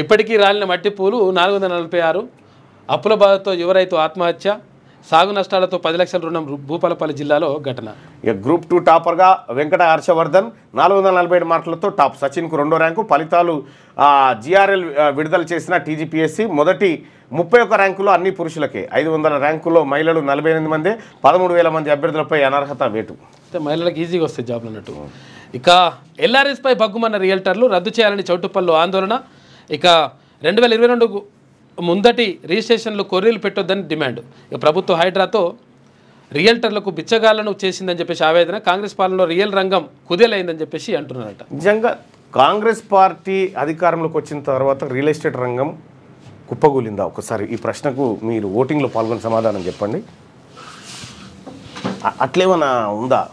ఇప్పటికీ రాలిన మట్టి పూలు 446 అప్పుల బాధతో యువ రైతు ఆత్మహత్య సాగు నష్టాలతో 10 లక్షల రుణం భూపాలపల్లి జిల్లాలో ఘటన ఇక గ్రూప్ 2 టాపర్గా వెంకట హర్షవర్ధన్ 447 మార్కులతో టాప్ సచిన్కు 2వ ర్యాంకు ఫలితాలు జిఆర్ఎల్ విడుదల చేసిన టీజీపీఎస్సీ మొదటి 31 ర్యాంకులో అన్ని పురుషులకే 500 ర్యాంకుల్లో మహిళలు 48 మంది 13,000 మంది అభ్యర్థులపై అనర్హత వేటు మహిళలకు ఈజీగా వస్తాయి జాబ్లు అన్నట్టు ఇక ఎల్ఆర్ఎస్పై బగ్గుమన్న రియల్టర్లు రద్దు చేయాలని చౌటుప్పల్లో ఆందోళన ఇక 2022 ముందటి రిజిస్ట్రేషన్లు కొర్రీలు పెట్టొద్దని డిమాండ్ ఇక ప్రభుత్వ హైడ్రాతో రియల్టర్లకు బిచ్చగాళ్లను చేసిందని చెప్పేసి ఆవేదన కాంగ్రెస్ పాలనలో రియల్ రంగం కుదేలైందని చెప్పేసి అంటున్నారట నిజంగా కాంగ్రెస్ పార్టీ అధికారంలోకి వచ్చిన తర్వాత రియల్ ఎస్టేట్ రంగం కుప్పగూలిందా ఒకసారి ఈ ప్రశ్నకు మీరు ఓటింగ్లో పాల్గొని సమాధానం చెప్పండి అట్లేమన్నా ఉందా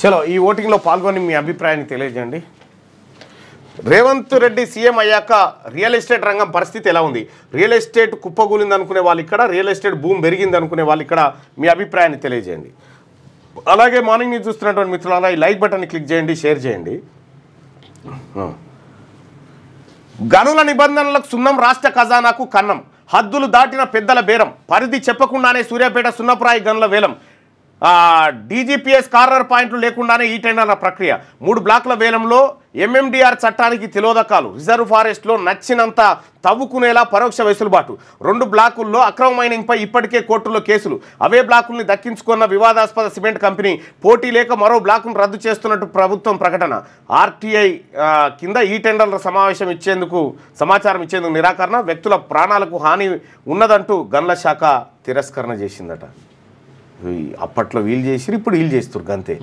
చలో ఈ ఓటింగ్లో పాల్గొని మీ అభిప్రాయాన్ని తెలియజేయండి రేవంత్ రెడ్డి సీఎం అయ్యాక రియల్ ఎస్టేట్ రంగం పరిస్థితి ఎలా ఉంది రియల్ ఎస్టేట్ కుప్పగూలింది అనుకునే వాళ్ళు ఇక్కడ రియల్ ఎస్టేట్ భూమి పెరిగింది అనుకునే వాళ్ళు ఇక్కడ మీ అభిప్రాయాన్ని తెలియజేయండి అలాగే మార్నింగ్ న్యూస్ చూస్తున్నటువంటి మిత్రులారా ఈ లైక్ బటన్ని క్లిక్ చేయండి షేర్ చేయండి గనుల నిబంధనలకు సున్నం రాష్ట్ర ఖజానాకు కన్నం హద్దులు దాటిన పెద్దల బేరం పరిధి చెప్పకుండానే సూర్యాపేట సున్నప్రాయి గనుల వేలం డీజీపీఎస్ కార్నర్ పాయింట్లు లేకుండానే ఈ టెండర్ల ప్రక్రియ 3 బ్లాకుల వేలంలో ఎంఎండిఆర్ చట్టానికి తిలోదకాలు రిజర్వ్ ఫారెస్ట్లో నచ్చినంత తవ్వుకునేలా పరోక్ష వెసులుబాటు 2 బ్లాకుల్లో అక్రమ మైనింగ్పై ఇప్పటికే కోర్టులో కేసులు అవే బ్లాకుల్ని దక్కించుకున్న వివాదాస్పద సిమెంట్ కంపెనీ పోటీ లేక మరో బ్లాకును రద్దు చేస్తున్నట్టు ప్రభుత్వం ప్రకటన ఆర్టీఐ కింద ఈ టెండర్ల సమాచారం ఇచ్చేందుకు నిరాకరణ వ్యక్తుల ప్రాణాలకు హాని ఉన్నదంటూ గనుల శాఖ తిరస్కరణ చేసిందట అప్పట్లో వీళ్ళు చేసిరు ఇప్పుడు వీళ్ళు చేస్తారు అంతే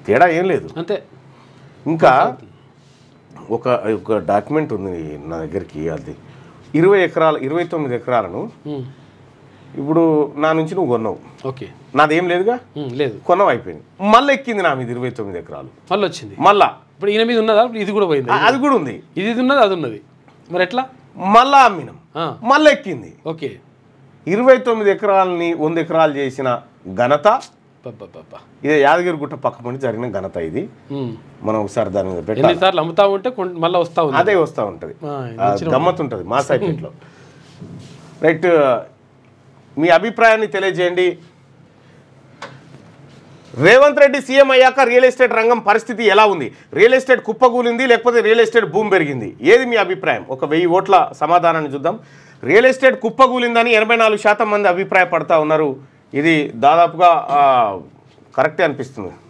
తేడా ఏం లేదు అంతే ఇంకా ఒక ఒక డాక్యుమెంట్ ఉంది నా దగ్గరికి, అది 20 ఎకరాలు 29 ఎకరాలను ఇప్పుడు నా నుంచి నువ్వు కొన్నావు, ఓకే, నాదేం లేదుగా, లేదు, కొన్నావు అయిపోయింది, మళ్ళీ ఎక్కింది నా మీద 29 ఎకరాలు, మళ్ళీ వచ్చింది, మళ్ళా ఇప్పుడు ఈయన మీద ఉన్నదా, ఇది కూడా పోయింది, అది కూడా ఉంది, ఇది ఉన్నది, అది ఉన్నది, మరి ఎట్లా, మళ్ళా అమ్మినాం, మళ్ళీ ఎక్కింది. ఓకే, 29 ఎకరాలని 100 ఎకరాలు చేసిన ఘనత ఇదే యాదగిరిగుట్ట పక్క పండి జరిగిన ఘనత. ఇది మనం ఒకసారి దాని మీద పెట్టాలి. ఎన్నిసార్లు అమ్ముతా ఉంటే మళ్ళీ వస్తా ఉంది, అదే వస్తూ ఉంటుంది, గమ్మత్ ఉంటుంది మా సైట్లో. రైట్, మీ అభిప్రాయాన్ని తెలియజేయండి. రేవంత్ రెడ్డి సీఎం అయ్యాక రియల్ ఎస్టేట్ రంగం పరిస్థితి ఎలా ఉంది? రియల్ ఎస్టేట్ కుప్పగూలింది లేకపోతే రియల్ ఎస్టేట్ భూమి పెరిగింది? ఏది మీ అభిప్రాయం? ఒక 1000 ఓట్ల సమాధానాన్ని చూద్దాం. రియల్ ఎస్టేట్ కుప్పగూలిందని 84% మంది అభిప్రాయపడతా ఉన్నారు. ఇది దాదాపుగా కరెక్టే అనిపిస్తుంది.